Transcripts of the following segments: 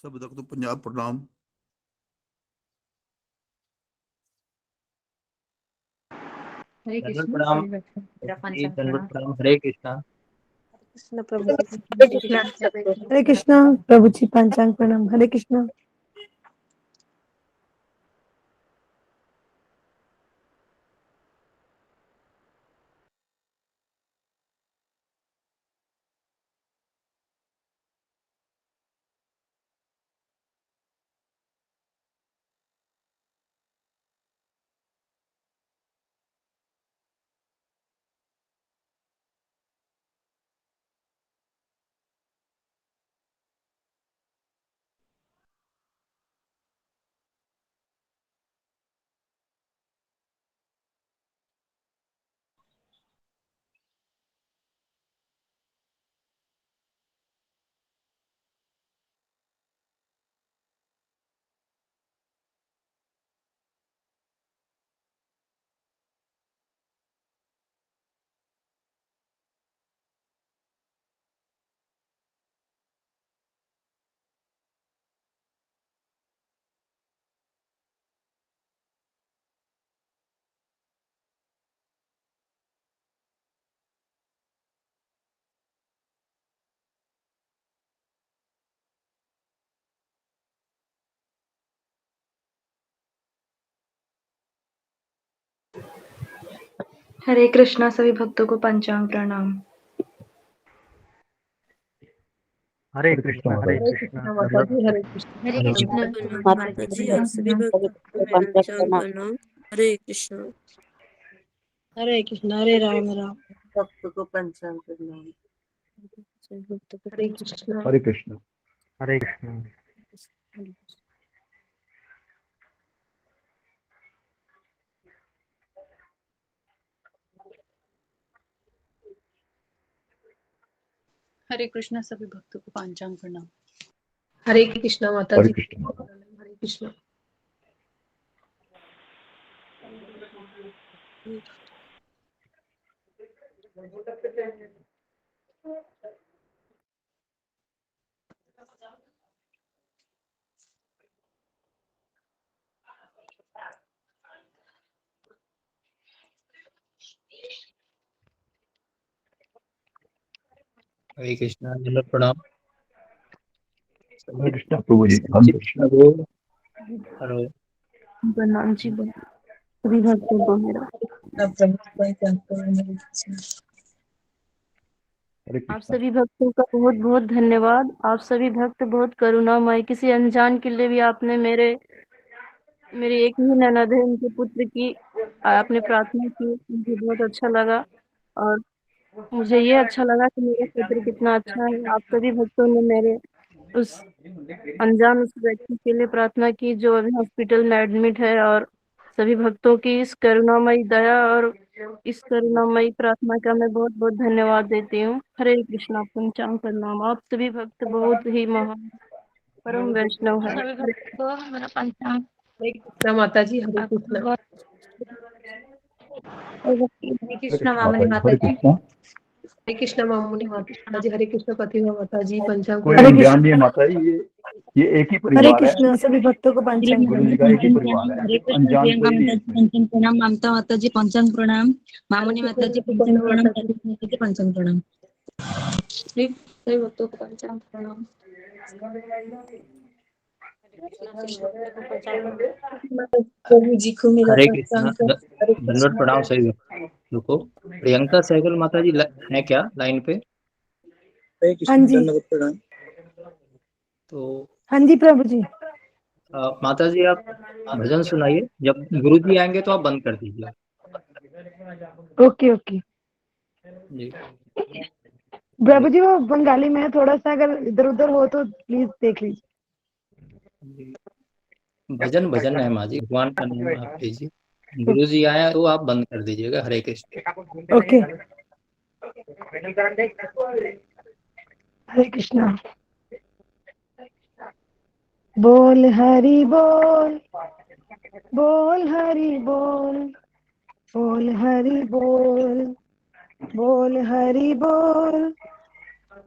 सब तक तो पंजाब प्रणाम। हरे दंडवत कृष्ण प्रणाम। सभी भक्तों को मेरा जी, पंचांग दंडवत प्रणाम। प्रणाम। हरे कृष्णा। कृष्ण प्रभु जी हरे कृष्णा हरे कृष्णा प्रभु जी पंचांग प्रणाम। हरे कृष्णा। हरे कृष्णा सभी भक्तों को पंचांग प्रणाम। हरे कृष्णा। हरे हरे कृष्णा। कृष्णा माता जी। हरे कृष्णा। हरे हरे कृष्णा माता जी आप सभी भक्तों को मेरा पंचांग प्रणाम। हरे कृष्णा। हरे कृष्णा। हरे राम राम। भक्त को पंचांग प्रणाम। सभी भक्तों को हरे कृष्णा। हरे कृष्ण। हरे कृष्णा। हरे कृष्णा सभी भक्तों को पंचांग प्रणाम। हरे कृष्णा माता हरे जी। कृष्ण। हरे कृष्णा। हरे कृष्णा। दंडवत प्रणाम। हरे कृष्ण प्रभु जी। हरे कृष्ण। हरो। प्रणाम जी। सभी भक्तों को मेरा। प्रभु पंचांग प्रणाम। हरे कृष्णा। हरे आप कृष्ण। सभी भक्तों का बहुत बहुत धन्यवाद। आप सभी भक्त बहुत करुणामय। किसी अनजान के लिए भी आपने मेरी एक ही ननद है, उनके पुत्र की आपने प्रार्थना की। मुझे बहुत अच्छा लगा और मुझे ये अच्छा लगा कि मेरा पुत्र कितना अच्छा है। आप सभी भक्तों ने मेरे उस उस व्यक्ति के लिए प्रार्थना की जो अभी हॉस्पिटल में एडमिट है, और सभी भक्तों की इस करुणामयी दया और इस करुणामयी प्रार्थना का मैं बहुत बहुत धन्यवाद देती हूँ। हरे कृष्णा। पंचांग प्रणाम। आप सभी भक्त बहुत ही महान परम वैष्णव है। सभी भक्तों को मेरा पंचांग। हरे कृष्णा माता जी। हरे कृष्णा। हरे हरे कृष्णा कृष्ण मामनी माता जी। माता हरे जी। कृष्ण। हरे कृष्णा मामुनि माता जी। हरे कृष्णा प्रतिभा माता जी। पंचांग कोई हरे अनजान कृष्ण। नहीं है माता जी, ये एक ही हरे परिवार है। कृष्ण। सभी भक्तों को पंचांग गुरु जी प्रणाम। का एक ही परिवार है, हरे कृष्णा। अनजान प्रियंका कोई नहीं माता है जी इसमें। पंचांग प्रणाम। ममता माता जी पंचांग प्रणाम। हरे मामुनी कृष्ण माता जी सभी पंचांग प्रणाम। माता जी। काली माता जी पंचांग प्रणाम। सभी भक्तों को पंचांग प्रणाम। हरे कृष्णा सभी भक्तों को पंचांग प्रणाम। प्रभु जी को मेरा हरे कृष्णा। पंचांग प्रणाम। हरे दंडवत कृष्णा। प्रणाम सभी भक्तों। रुको। प्रियंका सहगल माता जी है क्या लाइन पे? हरे हाँ कृष्ण। जी। दंडवत प्रणाम। तो हाँ जी प्रभु जी। माता जी आप भजन सुनाइए। जब गुरु जी आएंगे तो आप बंद कर दीजिए। Okay okay. जी। प्रभु जी वो बंगाली में है, थोड़ा सा अगर इधर उधर हो तो प्लीज देख लीजिए। जी। भजन भजन है माँ जी, भगवान का नाम आप लीजिए। गुरु जी आए तो आप बंद कर दीजिएगा। हरे कृष्ण। ओके। हरे कृष्णा। बोल हरि बोल। बोल हरि बोल। बोल हरि बोल। बोल हरि बोल।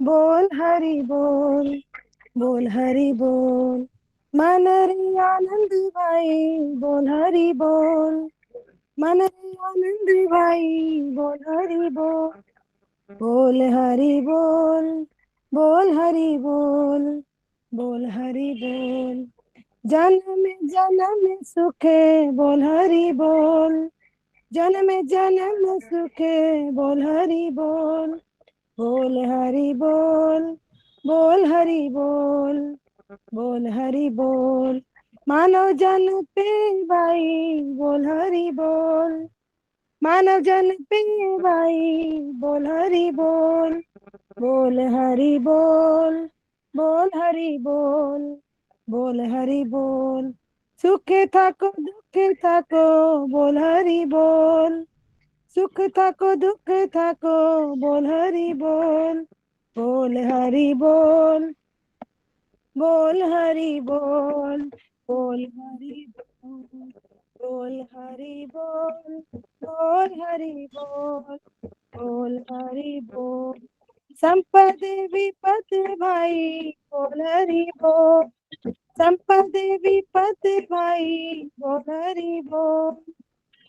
बोल हरि बोल। बोल हरि बोल। मन रे आनंद भाई बोल हरि बोल। मन रे आनंद भाई बोल हरि बोल। बोल हरि बोल। बोल हरि बोल। बोल हरि बोल। जन्म सुखे बोल हरि बोल। जन्म सुखे बोल हरि बोल। बोल हरि बोल। बोल हरि बोल। बोल हरि बोल। मानव जन पे भाई बोल हरि बोल। मानव जन पे भाई बोल हरि बोल। बोल हरि बोल। बोल हरि बोल। बोल हरि बोल। सुख थाको दुख थाको बोल हरि बोल। सुख थाको दुख थाको बोल हरि बोल। बोल हरि बोल। बोल हरि बोल। बोल हरि बोल। बोल हरि बोल। बोल हरि बोल। बोल हरि बोल। संपद विपद भाई बोल हरि बोल। संपद विपद भाई बोल हरि बोल।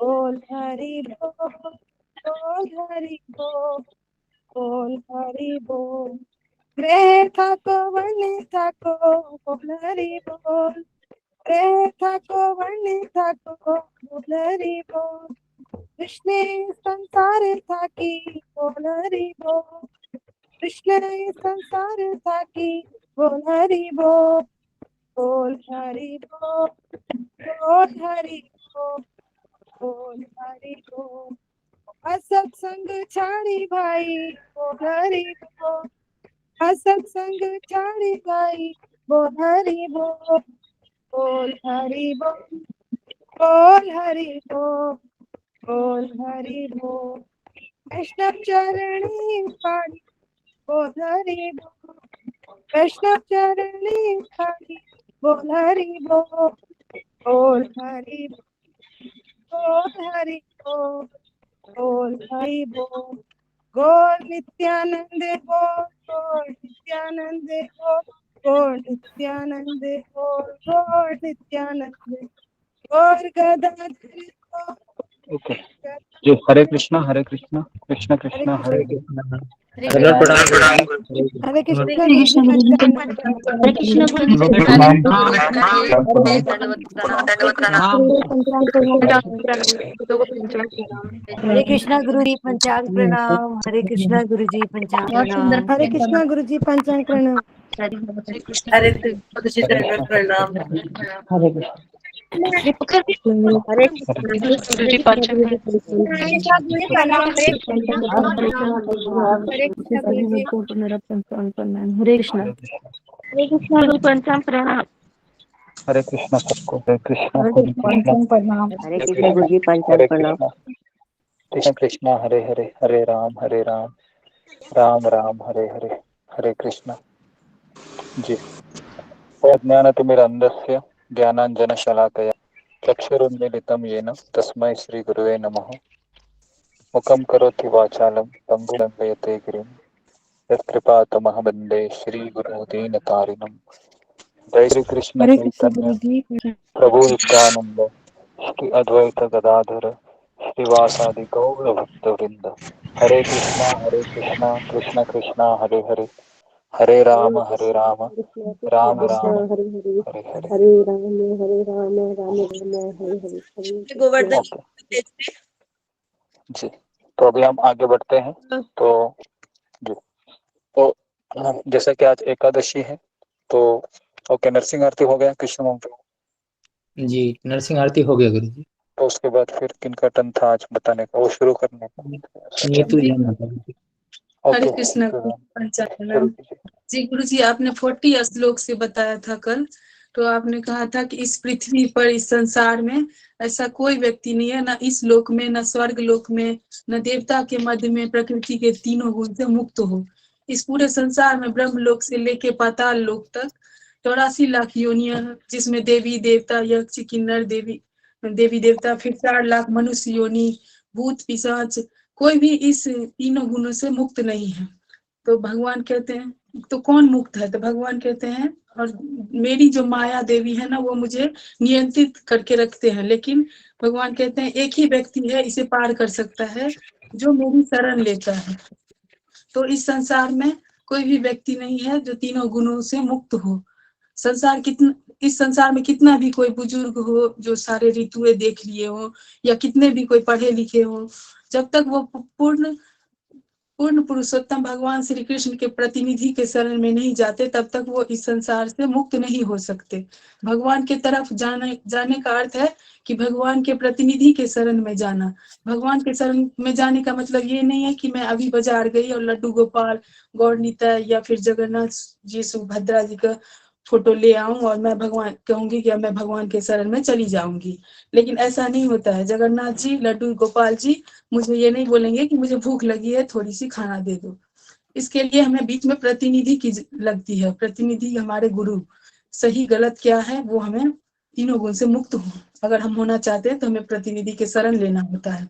बोल हरि बोल। बोल हरि बोल। बोल हरि बोल। ग्रह थाको वन थाको बोल हरि बोल। ग्रह थाको वन थाको बोल हरि बोल। कृष्ण संसार थाकी बोल हरि बोल। कृष्ण संसार थाकी बोल हरि बोल। बोल हरि बोल। बोल हरि बोल। बोल हरि बोल। असत्संग छाड़ी भाई बोल हरि बोल। असत्संग छाड़ी भाई बोल हरि बोल। बोल हरि बोल। बोल हरि बोल। बोल हरि बोल। वैष्णव चरणी पाड़ी बोल हरि बोल। वैष्णव चरणी पाड़ी बोल हरि बोल। बोल हरि बोल हरि बोल। बोल हरि बोल। गौर नित्यानंद बोल। गौर नित्यानंद बोल। गौर नित्यानंद बोल। गौर नित्यानंद गौर गदाधर बोल। ओके जी। हरे कृष्णा कृष्ण कृष्ण हरे हरे हरे हरे। कृष्णा। हरे दंडवत कृष्ण प्रणाम गुरुजी। हरे हरे कृष्णा। कृष्ण गुरु जी पंचानन हरे कृष्ण गुरु जी। लोग हरे प्रणाम दंडवत प्रणाम। हरे कृष्ण गुरु जी पंचांग प्रणाम। हरे कृष्णा गुरु जी पंचांग प्रणाम। हरे कृष्णा गुरु जी पंचांग बहुत सुंदर प्रणाम। हरे कृष्ण गुरु जी पंचांग प्रणाम। हरे कृष्ण हरे गुरु जी। कृष्ण जी दंडवत प्रणाम। हरे कृष्ण। हरे कृष्ण गुरु जी पंचांग सभी भक्तों को मेरा पंचांग प्रणाम। हरे कृष्ण। हरे कृष्ण गुरु पंचांग प्रणाम। हरे कृष्णा सबको। हरे कृष्णा हरे हरे कृष्ण कृष्णा। पंचांग प्रणाम। हरे कृष्ण गुरु जी पंचांग हरे प्रणाम। कृष्णा कृष्ण कृष्णा हरे हरे। हरे राम राम राम हरे हरे। हरे कृष्णा जी। अज्ञानतिमिरन्धस्य ज्ञानाञ्जनशलाकया चक्षुरुन्मीलितं येन तस्मै श्रीगुरुवे नमः। मुखं करोति वाचालं पङ्गुलङ्घयते गिरिं यत्कृपातमः वन्दे श्रीगुरुदीनतारिणम्। जय श्री कृष्ण हरे कृष्ण चैतन्य गुरु जी। प्रभु नित्यानंद श्री अद्वैत गदाधर श्रीवासादि गौर भक्त वृंद। हरे कृष्णा कृष्ण कृष्णा हरे हरे। हरे राम राम राम हरे हरे। हरे हरे। हरे राम राम राम हरे हरे। हरे कृष्ण। गोवर्धन ओके जी। तो अभी हम आगे बढ़ते हैं। तो जी। तो जैसा कि आज एकादशी है तो ओके नरसिंह आरती हो गया कृष्ण मंत्र। जी नरसिंह आरती हो गया गुरु जी। तो उसके बाद फिर किनका टर्न था आज बताने का, वो शुरू करने का? नीतू जैन माता जी। हरे ओके कृष्ण तो पंचांग शुरू प्रणाम। कीजिए। जी गुरु जी आपने 40 श्लोक से बताया था कल। तो आपने कहा था कि इस पृथ्वी पर इस संसार में ऐसा कोई व्यक्ति नहीं है, ना इस लोक में, ना स्वर्ग लोक में, न देवता के मध्य में प्रकृति के तीनों गुण से मुक्त हो। इस पूरे संसार में ब्रह्म लोक से लेके पाताल लोक तक 84 लाख योनियां हैं, जिसमें देवी देवता यक्ष किन्नर देवी देवता, फिर 4 लाख मनुष्य योनि, भूत पिशाच, कोई भी इस तीनों गुणों से मुक्त नहीं है। तो भगवान कहते हैं तो कौन मुक्त है? तो भगवान कहते हैं, और मेरी जो माया देवी है ना, वो मुझे नियंत्रित करके रखते हैं, लेकिन भगवान कहते हैं एक ही व्यक्ति है इसे पार कर सकता है, जो मेरी शरण लेता है। तो इस संसार में कोई भी व्यक्ति नहीं है जो तीनों गुणों से मुक्त हो। इस संसार में कितना भी कोई बुजुर्ग हो जो सारे ऋतुएं देख लिए हो, या कितने भी कोई पढ़े लिखे हो, जब तक वो पूर्ण पुरुषोत्तम भगवान श्री कृष्ण के प्रतिनिधि के शरण में नहीं जाते, तब तक वो इस संसार से मुक्त नहीं हो सकते। भगवान के तरफ जाने का अर्थ है कि भगवान के प्रतिनिधि के शरण में जाना। भगवान के शरण में जाने का मतलब ये नहीं है कि मैं अभी बाजार गई और लड्डू गोपाल, गौर निताई या फिर जगन्नाथ जी, सुभद्रा जी का फोटो ले आऊं और मैं भगवान कहूंगी कि मैं भगवान के शरण में चली जाऊंगी। लेकिन ऐसा नहीं होता है। जगन्नाथ जी, लड्डू गोपाल जी मुझे ये नहीं बोलेंगे कि मुझे भूख लगी है, थोड़ी सी खाना दे दो। इसके लिए हमें बीच में प्रतिनिधि की लगती है। प्रतिनिधि हमारे गुरु, सही गलत क्या है वो हमें तीनों गुण से मुक्त हो अगर हम होना चाहते हैं तो हमें प्रतिनिधि के शरण लेना होता है।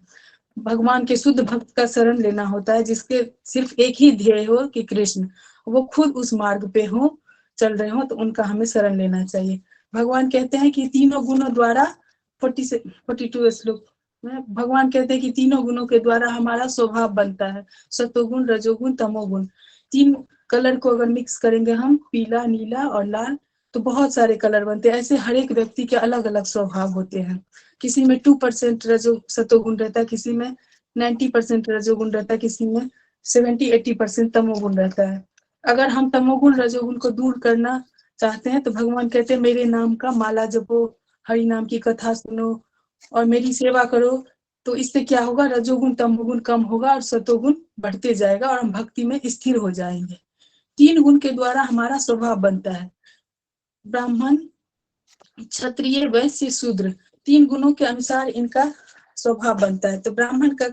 भगवान के शुद्ध भक्त का शरण लेना होता है, जिसके सिर्फ एक ही ध्येय हो कि कृष्ण, वो खुद उस मार्ग पे हो, चल रहे हो, तो उनका हमें शरण लेना चाहिए। भगवान कहते हैं कि तीनों गुणों द्वारा 42 श्लोक में भगवान कहते हैं कि तीनों गुणों के द्वारा हमारा स्वभाव बनता है, सतोगुण, रजोगुण, तमोगुण। तीन कलर को अगर मिक्स करेंगे हम, पीला, नीला और लाल, तो बहुत सारे कलर बनते हैं। ऐसे हर एक व्यक्ति के अलग अलग स्वभाव होते हैं। किसी में 2% सतोगुण रहता है, किसी में 90% रजोगुण रहता है, किसी में 70-80% तमोगुण रहता है। अगर हम तमोगुण रजोगुण को दूर करना चाहते हैं तो भगवान कहते हैं मेरे नाम का माला जपो, हरि नाम की कथा सुनो और मेरी सेवा करो, तो इससे क्या होगा, रजोगुण तमोगुण कम होगा और सतोगुण बढ़ते जाएगा और हम भक्ति में स्थिर हो जाएंगे। 3 गुण के द्वारा हमारा स्वभाव बनता है, ब्राह्मण, क्षत्रिय, वैश्य, शूद्र। 3 गुणों के अनुसार इनका स्वभाव बनता है। तो ब्राह्मण का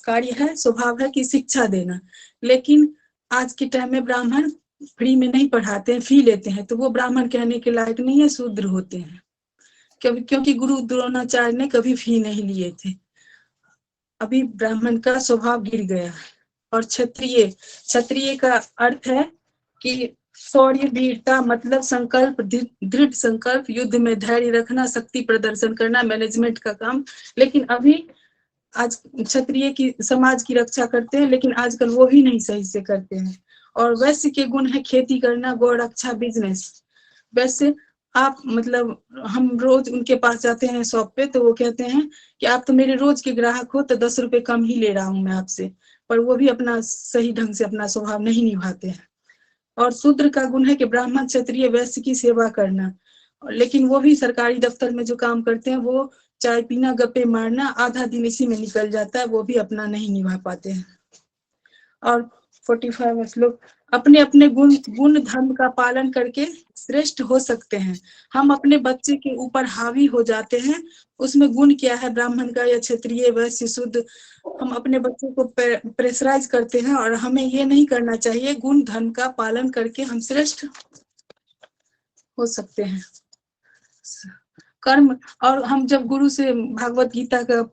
कार्य है, स्वभाव है कि शिक्षा देना, लेकिन आज के टाइम में ब्राह्मण फ्री में नहीं पढ़ाते हैं, फी लेते हैं, तो वो ब्राह्मण कहने के लायक नहीं है, शूद्र होते हैं। क्योंकि गुरु द्रोणाचार्य ने कभी फी नहीं लिए थे। अभी ब्राह्मण का स्वभाव गिर गया। और क्षत्रिय का अर्थ है कि शौर्य, वीरता, मतलब संकल्प, दृढ़ संकल्प, युद्ध में धैर्य रखना, शक्ति प्रदर्शन करना, मैनेजमेंट का काम। लेकिन अभी आज क्षत्रिय की समाज की रक्षा करते हैं, लेकिन आजकल वो भी नहीं सही से करते हैं। और वैश्य के गुण है खेती करना, गौ रक्षा, बिजनेस। वैसे आप मतलब हम रोज उनके पास जाते हैं शॉप पे, तो वो कहते हैं कि आप तो मेरे रोज के ग्राहक हो, तो 10 रुपए कम ही ले रहा हूं मैं आपसे, पर वो भी अपना सही ढंग से अपना स्वभाव नहीं निभाते हैं। और शूद्र का गुण है कि ब्राह्मण, क्षत्रिय, वैश्य की सेवा करना, लेकिन वो भी सरकारी दफ्तर में जो काम करते हैं, वो चाय पीना, गप्पे मारना, आधा दिन इसी में निकल जाता है, वो भी अपना नहीं निभा पाते हैं। और 45 श्लोक, अपने अपने गुण धर्म का पालन करके श्रेष्ठ हो सकते हैं। हम अपने बच्चे के ऊपर हावी हो जाते हैं, उसमें गुण क्या है ब्राह्मण का या क्षत्रिय, वैश्य, शुद्ध, हम अपने बच्चे को प्रेशराइज करते हैं, और हमें ये नहीं करना चाहिए। गुण धर्म का पालन करके हम श्रेष्ठ हो सकते हैं। कर्म, और हम जब गुरु से भागवत गीता का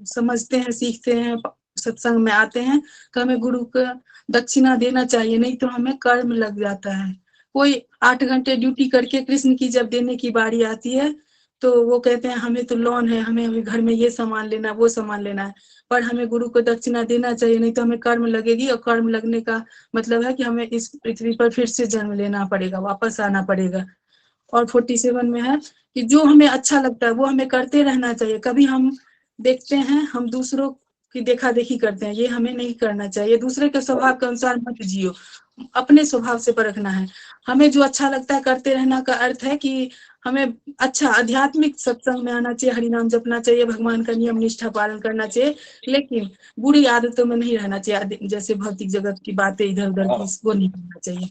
समझते हैं, सीखते हैं, सत्संग में आते हैं, तो हमें गुरु का दक्षिणा देना चाहिए, नहीं तो हमें कर्म लग जाता है। कोई 8 घंटे ड्यूटी करके कृष्ण की जब देने की बारी आती है, तो वो कहते हैं हमें तो लोन है, हमें अभी घर में ये सामान लेना, वो सामान लेना है, पर हमें गुरु को दक्षिणा देना चाहिए, नहीं तो हमें कर्म लगेगी। और कर्म लगने का मतलब है कि हमें इस पृथ्वी पर फिर से जन्म लेना पड़ेगा, वापस आना पड़ेगा। और 47 में है कि जो हमें अच्छा लगता है वो हमें करते रहना चाहिए। कभी हम देखते हैं हम दूसरों की देखा देखी करते हैं, ये हमें नहीं करना चाहिए। दूसरे के स्वभाव के अनुसार मत जियो, अपने स्वभाव से परखना है। हमें जो अच्छा लगता है करते रहना का अर्थ है कि हमें अच्छा आध्यात्मिक सत्संग में आना चाहिए, हरिनाम जपना चाहिए, भगवान का नियम निष्ठा पालन करना चाहिए, लेकिन बुरी आदतों में नहीं रहना चाहिए, जैसे भौतिक जगत की बातें इधर उधर की, वो नहीं करना चाहिए।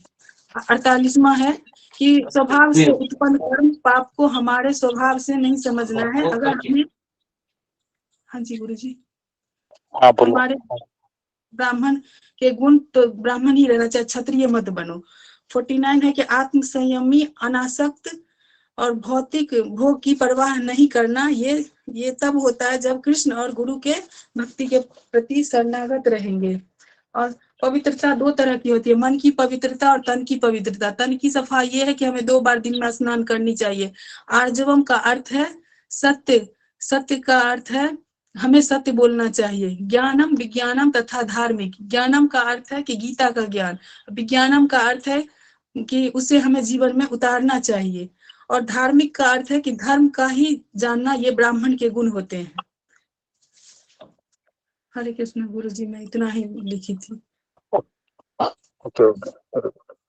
48वां है कि स्वभाव से उत्पन्न कर्म पाप को हमारे स्वभाव से नहीं समझना है। अगर हमें, हाँ जी गुरु जी, हमारे ब्राह्मण के गुण तो ब्राह्मण ही रहना चाहिए, क्षत्रिय मत बनो। 49 है कि आत्म संयमी, अनासक्त और भौतिक भोग की परवाह नहीं करना। ये तब होता है जब कृष्ण और गुरु के भक्ति के प्रति शरणागत रहेंगे। और पवित्रता दो तरह की होती है, मन की पवित्रता और तन की पवित्रता। तन की सफाई ये है कि हमें 2 बार दिन में स्नान करनी चाहिए। आर्जवम का अर्थ है सत्य, सत्य का अर्थ है हमें सत्य बोलना चाहिए। ज्ञानम विज्ञानम तथा धार्मिक, ज्ञानम का अर्थ है कि गीता का ज्ञान, विज्ञानम का अर्थ है कि उसे हमें जीवन में उतारना चाहिए, और धार्मिक का अर्थ है कि धर्म का ही जानना, ये ब्राह्मण के गुण होते हैं। हरे कृष्ण गुरु जी, मैं इतना ही लिखी थी। ओके ओके,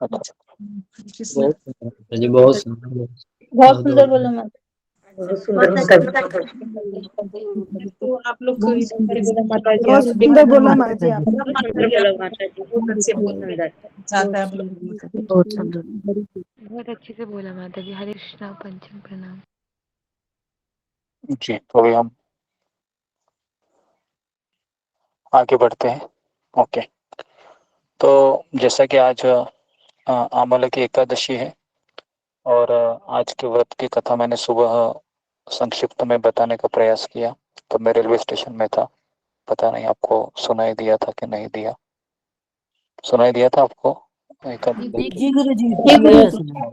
अच्छा। हरे कृष्ण। बहुत सुंदर माता जी, बहुत सुंदर। बहुत सुंदर बोला माता। तो आप लोग को बहुत सुंदर बोला माँ जी आप। बहुत अच्छे बोल जाता है आप लोग। बहुत सुंदर। बहुत अच्छे से बोला माता जी। हरे कृष्णा पंचम प्रणाम। जी, तो अभी हम आगे बढ़ते हैं। ओके, तो जैसा कि आज आमला की एकादशी है, और आज के व्रत की कथा मैंने सुबह संक्षिप्त में बताने का प्रयास किया, तो मैं रेलवे स्टेशन में था। पता नहीं आपको सुनाई दिया था कि नहीं दिया, सुनाई दिया था आपको एकादशी? जी गुरु जी सुनाया सुनाया।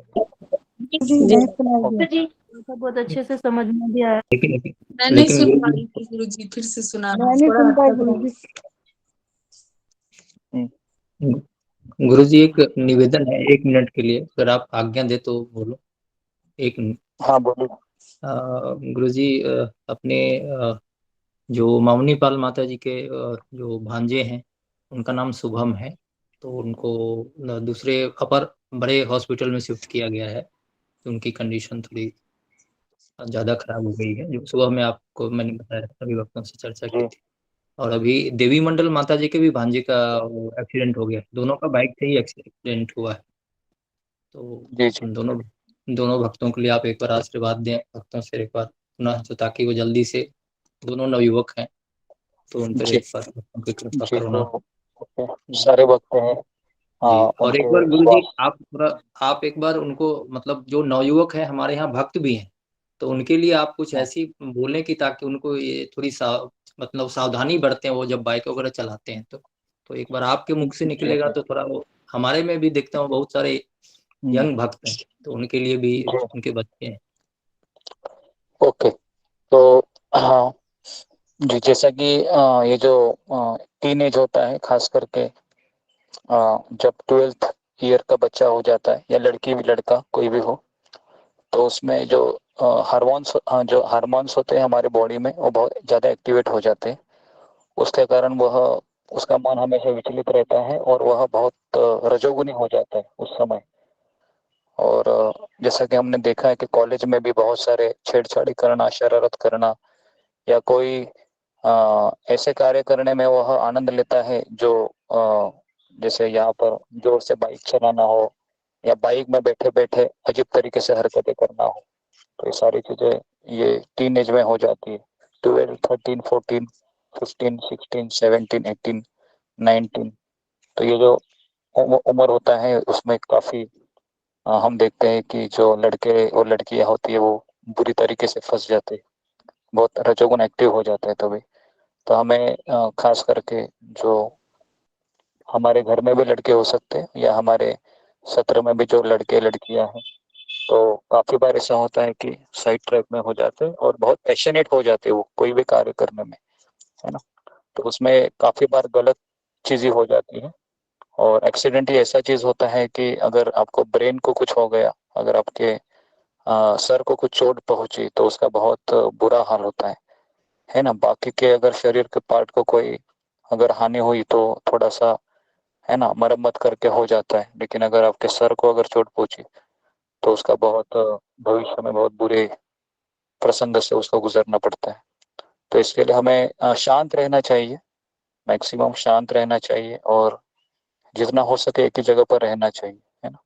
जी नहीं सुनाई दिया। बहुत अच्छे से समझ में भी आया। लेकिन मैं नहीं सुन पा रही थी गुरु जी, फिर से सुना मैं नहीं सुन पाई गुरु जी। गुरु जी एक निवेदन है, 1 मिनट के लिए अगर आप आज्ञा दे तो बोलो। एक मिनट। हाँ बोलिए। गुरु जी, अपने जो मामुनी पाल माता जी के जो भांजे हैं, उनका नाम शुभम है, तो उनको दूसरे अपर बड़े हॉस्पिटल में शिफ्ट किया गया है। तो उनकी कंडीशन थोड़ी ज़्यादा खराब हो गई है, जो सुबह में आपको मैंने बताया, सभी वक्तों से चर्चा की थी। और अभी देवी मंडल माता जी के भी भांजे का एक्सीडेंट हो गया, दोनों का बाइक से ही एक्सीडेंट हुआ है। तो जी जी दोनों दोनों भक्तों के लिए आप एक बार आशीर्वाद दें भक्तों से एक बार पुनः, तो ताकि वो जल्दी से, दोनों नवयुवक हैं, तो उन पर जी एक बार भक्तों की कृपा जी, करुणा। तो सारे वक्त हैं। जी, हाँ, और एक उनके बार गुरु जी स्वास्थ्य। आप एक बार उनको, मतलब जो नवयुवक हैं हमारे यहाँ भक्त भी हैं, तो उनके लिए आप कुछ हाँ, ऐसी बोलें कि ताकि उनको ये थोड़ी मतलब सावधानी बरतें वो जब बाइक वगैरह चलाते हैं। तो एक बार आपके मुख से जी निकलेगा तो थोड़ा वो, हमारे में भी देखता हूँ बहुत सारे यंग भक्त हैं, तो उनके लिए भी, जी, उनके बच्चे हैं। ओके। तो हाँ जी, जैसा कि ये जो टीन एज होता है, खास करके जब 12th ईयर का बच्चा हो जाता है, या लड़की भी लड़का कोई भी हो, तो उसमें जो हार्मोन्स होते हैं हमारे बॉडी में, वो बहुत ज़्यादा एक्टिवेट हो जाते हैं। उसके कारण उसका मन हमेशा विचलित रहता है, और वह बहुत रजोगुनी हो जाता है उस समय। और जैसा कि हमने देखा है कि कॉलेज में भी बहुत सारे छेड़छाड़ी करना, शरारत करना, या कोई ऐसे कार्य करने में वह आनंद लेता है जो जैसे यहाँ पर जोर से बाइक चलाना हो, या बाइक में बैठे बैठे अजीब तरीके से हरकतें करना हो। तो ये सारी चीजें ये टीन एज में हो जाती है। 12, 13, 14, 15, 16, 17, 18, 19, तो ये जो उम्र होता है, उसमें काफी हम देखते हैं कि जो लड़के और लड़कियां होती है वो बुरी तरीके से फंस जाते हैं, बहुत रजोगुण एक्टिव हो जाते हैं तभी। तो हमें खास करके जो हमारे घर में भी लड़के हो सकते हैं, या हमारे सत्र में भी जो लड़के लड़कियां हैं, तो काफी बार ऐसा होता है कि साइड ट्रैक में हो जाते हैं और बहुत पैशनेट हो जाते हैं वो कोई भी कार्य करने में, है ना। तो उसमें काफी बार गलत चीजें हो जाती है। और एक्सीडेंट ही ऐसा चीज होता है कि अगर आपको ब्रेन को कुछ हो गया, अगर आपके सर को कुछ चोट पहुंची, तो उसका बहुत बुरा हाल होता है ना। बाकी के अगर शरीर के पार्ट को कोई अगर हानि हुई तो थोड़ा सा, है ना, मरम्मत करके हो जाता है। लेकिन अगर आपके सर को अगर चोट पहुंची, तो उसका बहुत भविष्य में बहुत बुरे प्रसंग से उसको गुजरना पड़ता है। तो इसके लिए हमें शांत रहना चाहिए, मैक्सिमम शांत रहना चाहिए, और जितना हो सके एक ही जगह पर रहना चाहिए, है ना।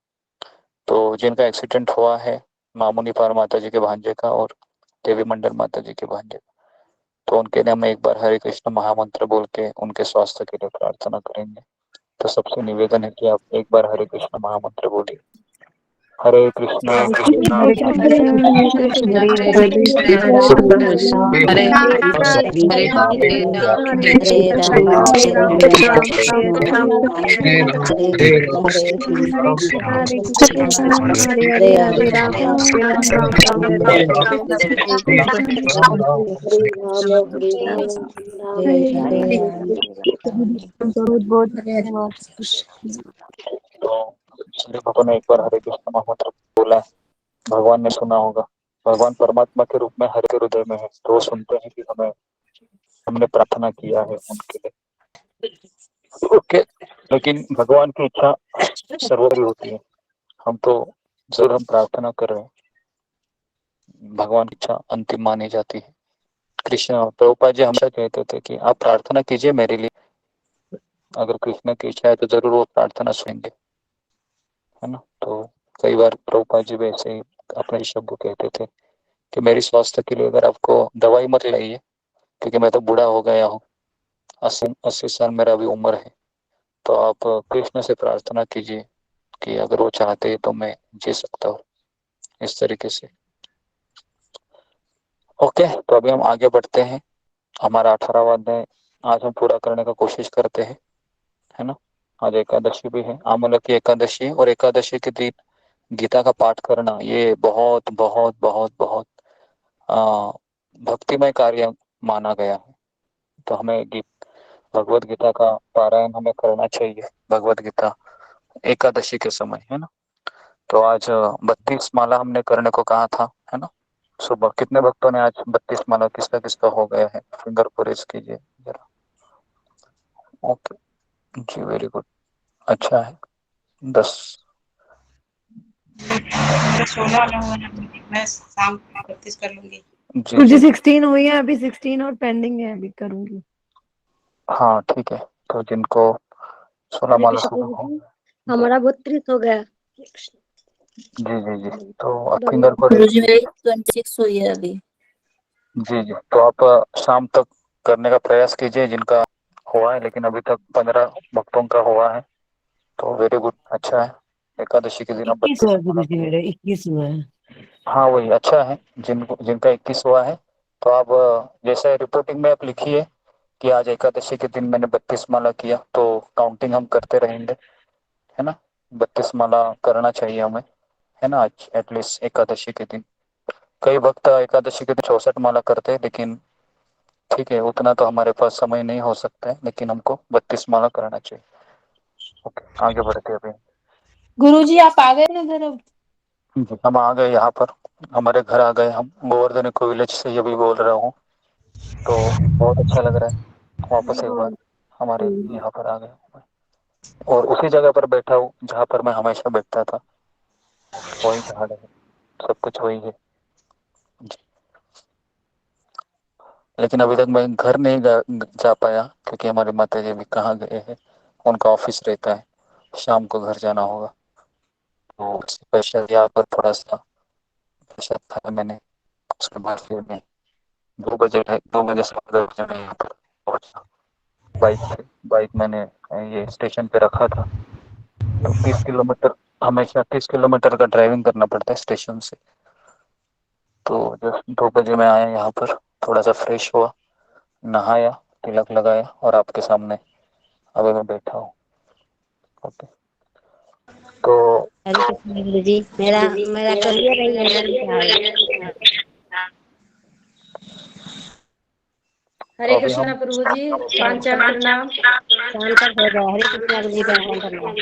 तो जिनका एक्सीडेंट हुआ है, मामुनी पार माता जी के भांजे का और देवी मंडल माता जी के भांजे का, तो उनके लिए हम एक बार हरे कृष्ण महामंत्र बोल के उनके स्वास्थ्य के लिए प्रार्थना करेंगे। तो सबसे निवेदन है कि आप एक बार हरे कृष्ण महामंत्र बोलिए। हरे कृष्णा हरे कृष्णा हरे कृष्णा हरे कृष्णा हरे हरे कृष्णा कृष्णा हरे हरे कृष्णा हरे कृष्णा हरे कृष्णा हरे हरे हरे राम हरे राम हरे हरे बहुत बहुत धन्यवाद। तो सूर्य भगवान ने एक बार हरे कृष्ण महामंत्र बोला है, भगवान ने सुना होगा। भगवान परमात्मा के रूप में हर हृदय में है, तो वो सुनते हैं कि हमने प्रार्थना किया है उनके लिए। ओके, लेकिन भगवान की इच्छा सर्वोपरि होती है। हम तो जरूर हम प्रार्थना कर रहे हैं, भगवान की इच्छा अंतिम मानी जाती है। कृष्ण प्रभुपाद जी हमेशा कहते थे कि आप प्रार्थना कीजिए मेरे लिए, अगर कृष्ण की इच्छा है तो जरूर वो प्रार्थना सुनेंगे, है ना। तो कई बार प्रभुपाद जी वैसे ही अपने शब्द कहते थे कि मेरी स्वास्थ्य के लिए अगर आपको दवाई मत लाइए, क्योंकि मैं तो बूढ़ा हो गया हूँ, 80 साल मेरा अभी उम्र है, तो आप कृष्ण से प्रार्थना कीजिए कि अगर वो चाहते हैं तो मैं जी सकता हूँ, इस तरीके से। ओके, तो अभी हम आगे बढ़ते हैं। हमारा 18वां अध्याय आज हम पूरा करने का कोशिश करते हैं, है ना। आज एकादशी भी है, आमूलक की एकादशी है, और एकादशी के दिन गीता का पाठ करना ये बहुत बहुत बहुत बहुत भक्तिमय कार्य माना गया है। तो हमें भगवत गीता का पारायण हमें करना चाहिए, भगवत गीता एकादशी के समय, है ना। तो आज 32 माला हमने करने को कहा था, है ना। सुबह कितने भक्तों ने आज 32 माला किसका किसका हो गया है, फिंगर को रेज कीजिए जरा। ओके जी, वेरी गुड, अच्छा है। 10 16 में हुआ है, मैं शाम को प्रैक्टिस कर लूंगी। जी मुझे जी 16 हुई है, अभी 16 और पेंडिंग है, अभी करूंगी। हाँ ठीक है। तो जिनको 16 माला शुरू हो, हमारा 32 हो गया। जी जी जी, तो आप फिंगर को रेज, गुरुजी मेरी 26 हुई है अभी। जी जी, तो आप शाम तक करने का प्रयास कीजिए जिनका हुआ है, लेकिन अभी तक 15 भक्तों का हुआ है, तो वेरी गुड, अच्छा है। एकादशी के दिन आप 21 हुआ 32 माला, गुरुजी मेरा 21 हुआ है। हाँ वही अच्छा है। जिनका 21 हुआ है, तो आप जैसे रिपोर्टिंग में आप लिखिए कि आज एकादशी के दिन मैंने 32 माला किया, तो काउंटिंग हम करते रहेंगे, है ना। 32 माला करना चाहिए हमें, है ना, आज एटलीस्ट एकादशी के दिन। कई भक्त एकादशी के दिन 64 माला करते हैं, लेकिन ठीक है, उतना तो हमारे पास समय नहीं हो सकता है, लेकिन हमको 32 माला करना चाहिए। ओके, आगे बढ़ते हैं अभी। गुरुजी आप आ गए ना इधर अब? हम आ गए यहाँ पर, हमारे घर आ गए हम। गोवर्धन को विलेज से ये भी बोल रहा हूँ, तो बहुत अच्छा लग रहा है वापस एक बार हमारे यहाँ पर आ गए, और उसी जगह पर बैठा हूँ जहाँ पर मैं हमेशा बैठता था। वही झाड़ है, सब कुछ वही है जी। लेकिन अभी तक मैं घर नहीं जा पाया, क्योंकि हमारे माता जी भी कहाँ गए हैं, उनका ऑफिस रहता है, शाम को घर जाना होगा। तो स्पेशल यहाँ पर थोड़ा सा प्रेशर था मैंने, उसके बाद फिर मैं 2 बजे से 5 बजे मैं यहाँ पर पहुंचा बाइक से। बाइक मैंने ये स्टेशन पे रखा था, तो 30 किलोमीटर, हमेशा 30 किलोमीटर का ड्राइविंग करना पड़ता है स्टेशन से। तो जस्ट 2 बजे मैं आया यहाँ पर, थोड़ा सा फ्रेश हुआ, नहाया, तिलक लगाया, और आपके सामने अभी मैं बैठा हूँ। ओके, तो हरे कृष्ण गुरुजी, मेरा मेरा करियर है यहाँ बिहार। हरे अभी कृष्णा हम प्रभु जी, पांचांग प्रणाम। शाम तक हो गया। हरे कृष्ण गुरुजी दर्शन करना।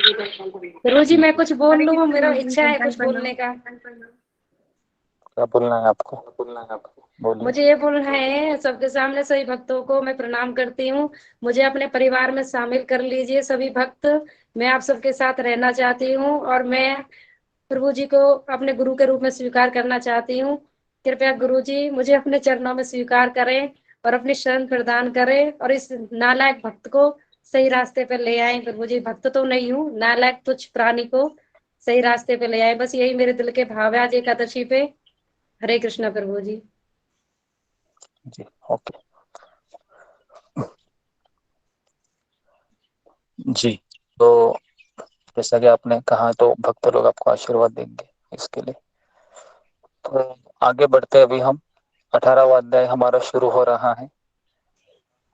प्रभु जी मैं कुछ बोल लूँ, मेरा इच्छा है कुछ बोलने का। क्या बोलना है आपको, बोलिए। मुझे ये बोलना है, सबके सामने सभी भक्तों को मैं प्रणाम करती हूँ। मुझे अपने परिवार में शामिल कर लीजिए सभी भक्त। मैं आप सबके साथ रहना चाहती हूँ, और मैं प्रभु जी को अपने गुरु के रूप में स्वीकार करना चाहती हूँ। कृपया गुरु जी मुझे अपने चरणों में स्वीकार करें और अपनी शरण प्रदान करें, और इस नालायक भक्त को सही रास्ते पे ले आए। प्रभु जी, भक्त तो नहीं हूँ, नालायक तुच्छ प्राणी को सही रास्ते पे ले आए, बस यही मेरे दिल के भाव है आज एकादशी पे। हरे कृष्णा प्रभु जी। जी ओके जी, तो जैसा कि आपने कहा, तो भक्त लोग आपको आशीर्वाद देंगे, इसके लिए। तो आगे बढ़ते अभी हम 18वां अध्याय हमारा शुरू हो रहा है,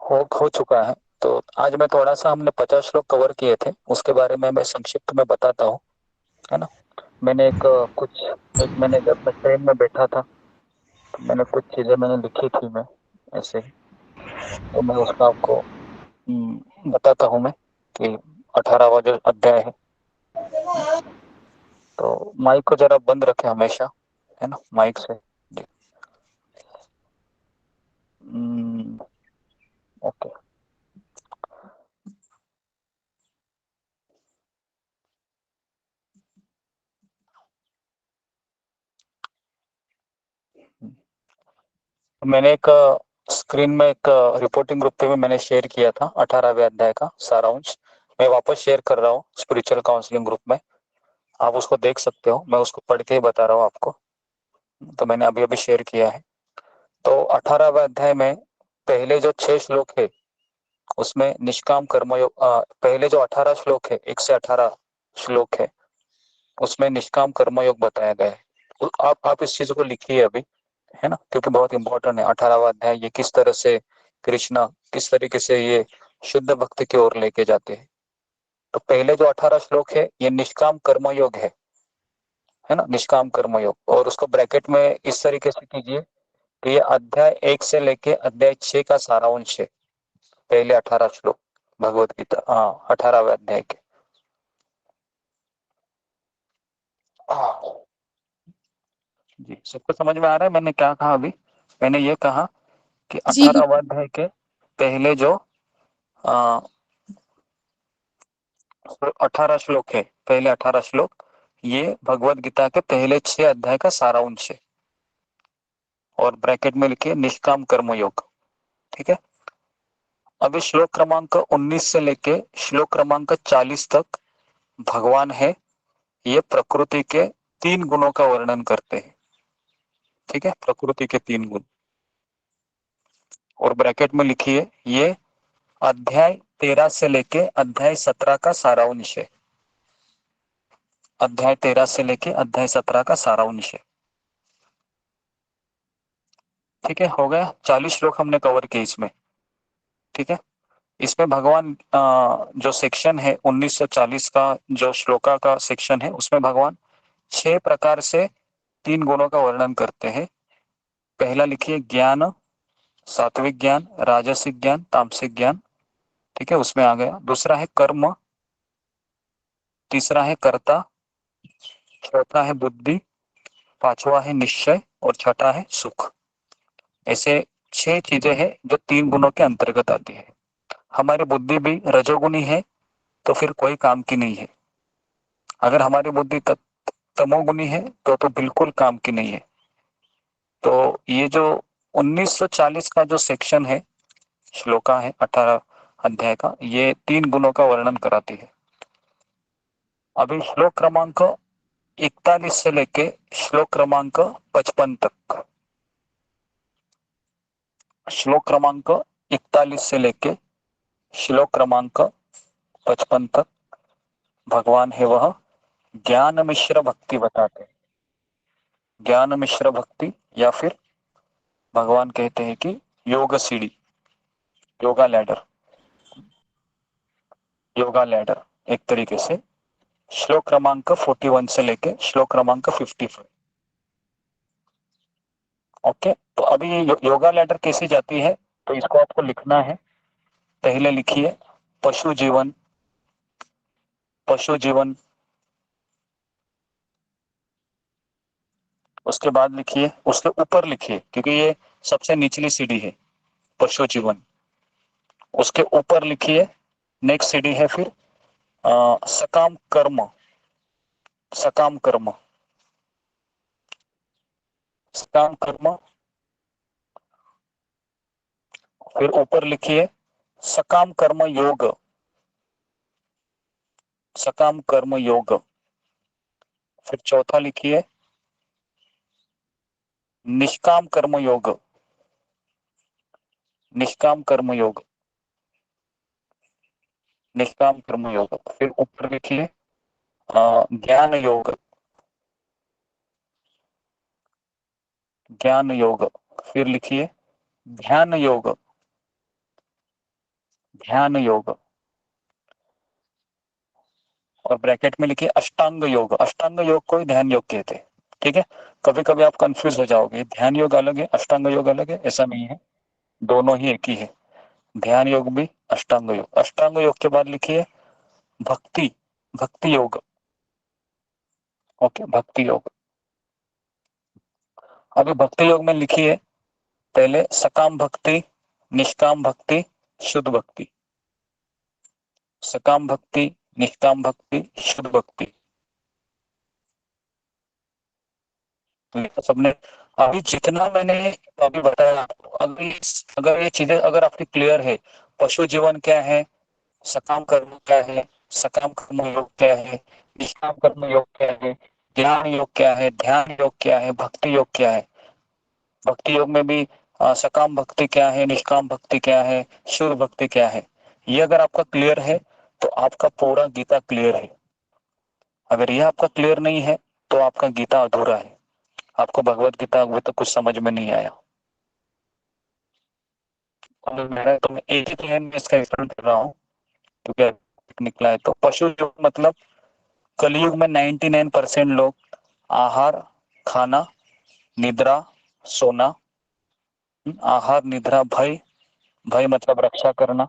हो चुका है। तो आज मैं थोड़ा सा, हमने 50 श्लोक कवर किए थे, उसके बारे में मैं संक्षिप्त में बताता हूँ, है ना। मैंने मैंने जब मैं ट्रेन में बैठा था तो मैंने कुछ चीजें मैंने लिखी थी मैं ऐसे ही, तो मैं उसका आपको बताता हूँ मैं कि 18वां जो अध्याय है। तो माइक को जरा बंद रखे हमेशा, है ना, माइक से। ओके। मैंने एक स्क्रीन में एक रिपोर्टिंग ग्रुप पे भी मैंने शेयर किया था 18वें अध्याय का सारांश। मैं वापस शेयर कर रहा हूँ स्पिरिचुअल काउंसलिंग ग्रुप में, आप उसको देख सकते हो। मैं उसको पढ़ के ही बता रहा हूँ आपको, तो मैंने अभी अभी शेयर किया है। तो 18वें अध्याय में पहले जो 6 श्लोक है उसमें निष्काम कर्मयोग, पहले जो 18 श्लोक है, 1 से 18 श्लोक है, उसमें निष्काम कर्मयोग बताया गया है। तो आप इस चीज को लिखिए अभी, है ना, क्योंकि बहुत इंपॉर्टेंट है 18वां अध्याय। ये किस तरह से कृष्णा किस तरीके से ये शुद्ध भक्ति की ओर लेके जाते हैं। तो पहले जो 18 श्लोक है ये निष्काम कर्मयोग है ना, निष्काम कर्मयोग। और उसको ब्रैकेट में इस तरीके से कीजिए कि ये अध्याय 1 से लेके अध्याय 6 का सारांश है, पहले 18 श्लोक भगवत गीता, 18वें अध्याय के। जी, सबको समझ में आ रहा है मैंने क्या कहा अभी? मैंने ये कहा कि जी 18वां अध्याय के पहले जो 18 श्लोक है, पहले 18 श्लोक ये भगवत गीता के पहले 6 अध्याय का सारांश है, और ब्रैकेट में लिखिए निष्काम कर्म योग। ठीक है। अभी श्लोक क्रमांक 19 से लेके श्लोक क्रमांक 40 तक भगवान है, ये प्रकृति के 3 गुणों का वर्णन करते हैं। ठीक है, प्रकृति के 3 गुण, और ब्रैकेट में लिखिए ये अध्याय 13 से लेके अध्याय 17 का सारांश है। अध्याय 13 से लेके अध्याय 17 का सारांश है। ठीक है, हो गया। 40 श्लोक हमने कवर किए इसमें। ठीक है, इसमें भगवान जो सेक्शन है 1940 का जो श्लोका का सेक्शन है, उसमें भगवान 6 प्रकार से 3 गुणों का वर्णन करते हैं। पहला लिखिए ज्ञान, सात्विक ज्ञान, राजसिक ज्ञान, तामसिक ज्ञान। ठीक है, उसमें आ गया। दूसरा है कर्म, तीसरा है कर्ता, चौथा है बुद्धि, पांचवा है निश्चय, और छठा है सुख। ऐसे 6 चीजें हैं जो 3 गुणों के अंतर्गत आती है। हमारी बुद्धि भी रजोगुनी है तो फिर कोई काम की नहीं है। अगर हमारी बुद्धि तमोगुनी है तो बिल्कुल काम की नहीं है। तो ये जो 1940 का जो सेक्शन है, श्लोका है 18 अध्याय का, ये 3 गुणों का वर्णन कराती है। अभी श्लोक क्रमांक 41 से लेके श्लोक क्रमांक 55 तक, श्लोक क्रमांक 41 से लेके श्लोक क्रमांक 55 तक भगवान है वह ज्ञान मिश्र भक्ति बताते हैं। ज्ञान मिश्र भक्ति, या फिर भगवान कहते हैं कि योग सीढ़ी, योगा लैडर, योगा लैडर एक तरीके से। श्लोक क्रमांक 41 से लेके श्लोक क्रमांक 55। ओके, तो अभी ये योगा लैडर कैसी जाती है, तो इसको आपको लिखना है। पहले लिखिए पशु जीवन, पशु जीवन। उसके बाद लिखिए, उसके ऊपर लिखिए, क्योंकि ये सबसे निचली सीढ़ी है पशु जीवन। उसके ऊपर लिखिए नेक्स्ट सीढ़ी है फिर सकाम कर्म, सकाम कर्म, सकाम कर्म। फिर ऊपर लिखिए सकाम कर्म योग, सकाम कर्म योग। फिर चौथा लिखिए निष्काम कर्म योग, निष्काम कर्म योग, निष्काम कर्म योग। फिर ऊपर लिखिए ज्ञान योग, ज्ञान योग, फिर लिखिए ध्यान योग, ध्यान योग, और ब्रैकेट में लिखिए अष्टांग योग। अष्टांग योग को ही ध्यान योग कहते हैं। ठीक है, कभी कभी आप कंफ्यूज हो जाओगे, ध्यान योग अलग है, अष्टांग योग अलग है, ऐसा नहीं है, दोनों ही एक ही है। ध्यान योग भी, अष्टांग योग। अष्टांग योग के बाद लिखिए भक्ति, भक्ति योग। ओके, भक्ति योग। अभी भक्ति योग में लिखिए पहले सकाम भक्ति, निष्काम भक्ति, शुद्ध भक्ति। सकाम भक्ति, निष्काम भक्ति, शुद्ध भक्ति। सबने अभी जितना मैंने अभी बताया, अगर ये चीजें अगर आपकी क्लियर है, पशु जीवन क्या है, सकाम कर्म क्या है, सकाम कर्म योग क्या है, निष्काम कर्म योग क्या है, ज्ञान योग क्या है, ध्यान योग क्या है, भक्ति योग क्या है, भक्ति योग में भी सकाम भक्ति क्या है, निष्काम भक्ति क्या है, शुद्ध भक्ति क्या है, ये अगर आपका क्लियर है तो आपका पूरा गीता क्लियर है। अगर यह आपका क्लियर नहीं है तो आपका गीता अधूरा है, आपको भगवत गीता अभी तक कुछ समझ में नहीं आया। मेरा तो मैं एक ही लाइन में इसका एक्सप्लेन कर रहा हूँ क्योंकि निकला है। तो पशु योग मतलब कलयुग में 99% लोग आहार, खाना, निद्रा, सोना, आहार, निद्रा, भय, भय मतलब रक्षा करना,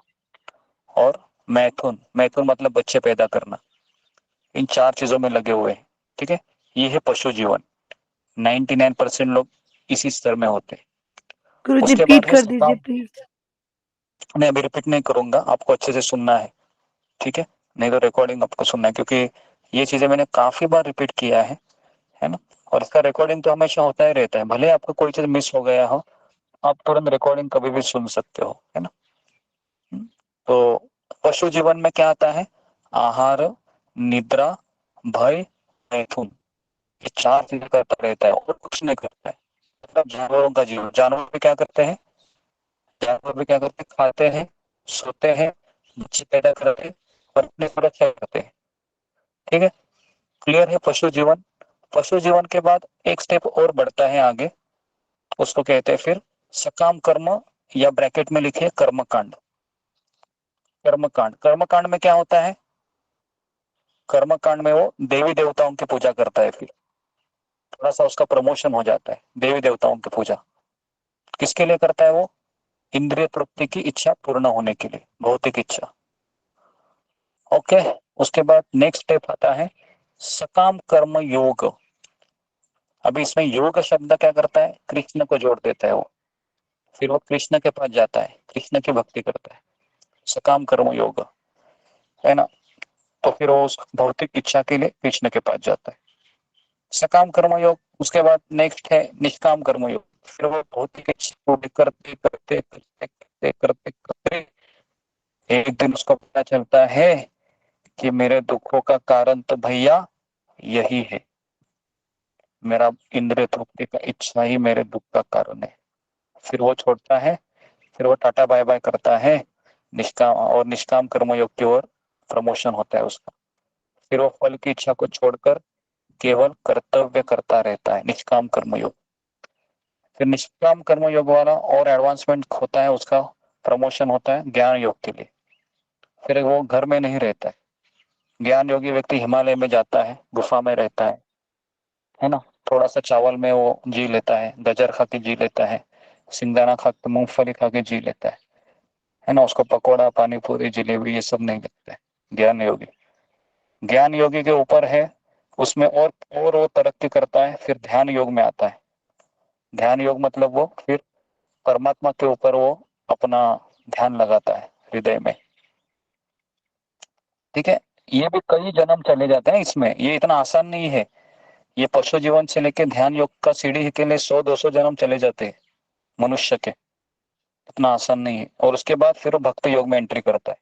और मैथुन, मैथुन मतलब बच्चे पैदा करना, इन 4 चीजों में लगे हुए हैं। ठीक है, ये है पशु जीवन। 99% लोग इसी स्तर में होते हैं। गुरुजी उसके रिपीट बाद है कर दीजिए सकाम। प्लीज। मैं अभी रिपीट नहीं करूंगा, आपको अच्छे से सुनना है। ठीक है, नहीं तो रिकॉर्डिंग आपको सुनना है, क्योंकि ये चीजें मैंने काफी बार रिपीट किया है ना, और इसका रिकॉर्डिंग तो हमेशा होता ही रहता है। भले आपको कोई चीज मिस हो गया हो, आप तुरंत रिकॉर्डिंग कभी भी सुन सकते हो, है ना। तो पशु जीवन में क्या आता है, आहार, निद्रा, भय, मैथुन, ये 4 चीजें करता रहता है और कुछ नहीं करता है। मतलब जानवरों का जीवन, जानवर भी क्या करते हैं, जानवर भी क्या करते हैं, खाते हैं, सोते हैं, बच्चे पैदा करते हैं और अपनी सुरक्षा करते हैं। ठीक है, क्लियर है पशु जीवन। पशु जीवन के बाद एक स्टेप और बढ़ता है आगे, उसको कहते हैं फिर सकाम कर्म, या ब्रैकेट में लिखिए कर्मकांड। कर्मकांड, कर्मकांड में क्या होता है, कर्मकांड में वो देवी देवताओं की पूजा करता है। फिर थोड़ा सा उसका प्रमोशन हो जाता है, देवी देवताओं की पूजा किसके लिए करता है वो, इंद्रिय तृप्ति की इच्छा पूर्ण होने के लिए, भौतिक इच्छा। ओके, उसके बाद नेक्स्ट स्टेप आता है सकाम कर्म योग। अभी इसमें योग शब्द क्या करता है, कृष्ण को जोड़ देता है वो, फिर वो कृष्ण के पास जाता है, कृष्ण की भक्ति करता है, सकाम कर्म योग, है ना। तो फिर वो उस भौतिक इच्छा के लिए कृष्ण के पास जाता है, सकाम कर्म योग। उसके बाद नेक्स्ट है निष्काम कर्म योग। फिर वो भौतिक इच्छा पूरी करते करते करते करते करते करते एक दिन उसको पता चलता है कि मेरे दुखों का कारण तो भैया यही है, मेरा इंद्रिय तृप्ति का इच्छा ही मेरे दुख का कारण है। फिर वो छोड़ता है, फिर वो टाटा बाय बाय करता है, निष्काम और निष्काम कर्मयोग की ओर प्रमोशन होता है उसका। फिर वो फल की इच्छा को छोड़कर केवल कर्तव्य करता रहता है, निष्काम कर्मयोग। फिर निष्काम कर्मयोग वाला और एडवांसमेंट होता है, उसका प्रमोशन होता है ज्ञान योग के लिए। फिर वो घर में नहीं रहता है, ज्ञान योगी व्यक्ति हिमालय में जाता है, गुफा में रहता है ना। थोड़ा सा चावल में वो जी लेता है, गजर खा के जी लेता है, सिंगदाना खा के, मूंगफली खा के जी लेता है ना। उसको पकोड़ा, पानी पूरी, जलेबी ये सब नहीं लगता है। ज्ञान योगी, ज्ञान योगी के ऊपर है, उसमें और वो तरक्की करता है, फिर ध्यान योग में आता है। ध्यान योग मतलब वो फिर परमात्मा के ऊपर वो अपना ध्यान लगाता है हृदय में। ठीक है, ये भी कई जन्म चले जाते हैं इसमें, ये इतना आसान नहीं है। ये पशु जीवन से लेके ध्यान योग का सीढ़ी के लिए 100-200 जन्म चले जाते हैं मनुष्य के, इतना आसान नहीं है। और उसके बाद फिर वो भक्ति योग में एंट्री करता है,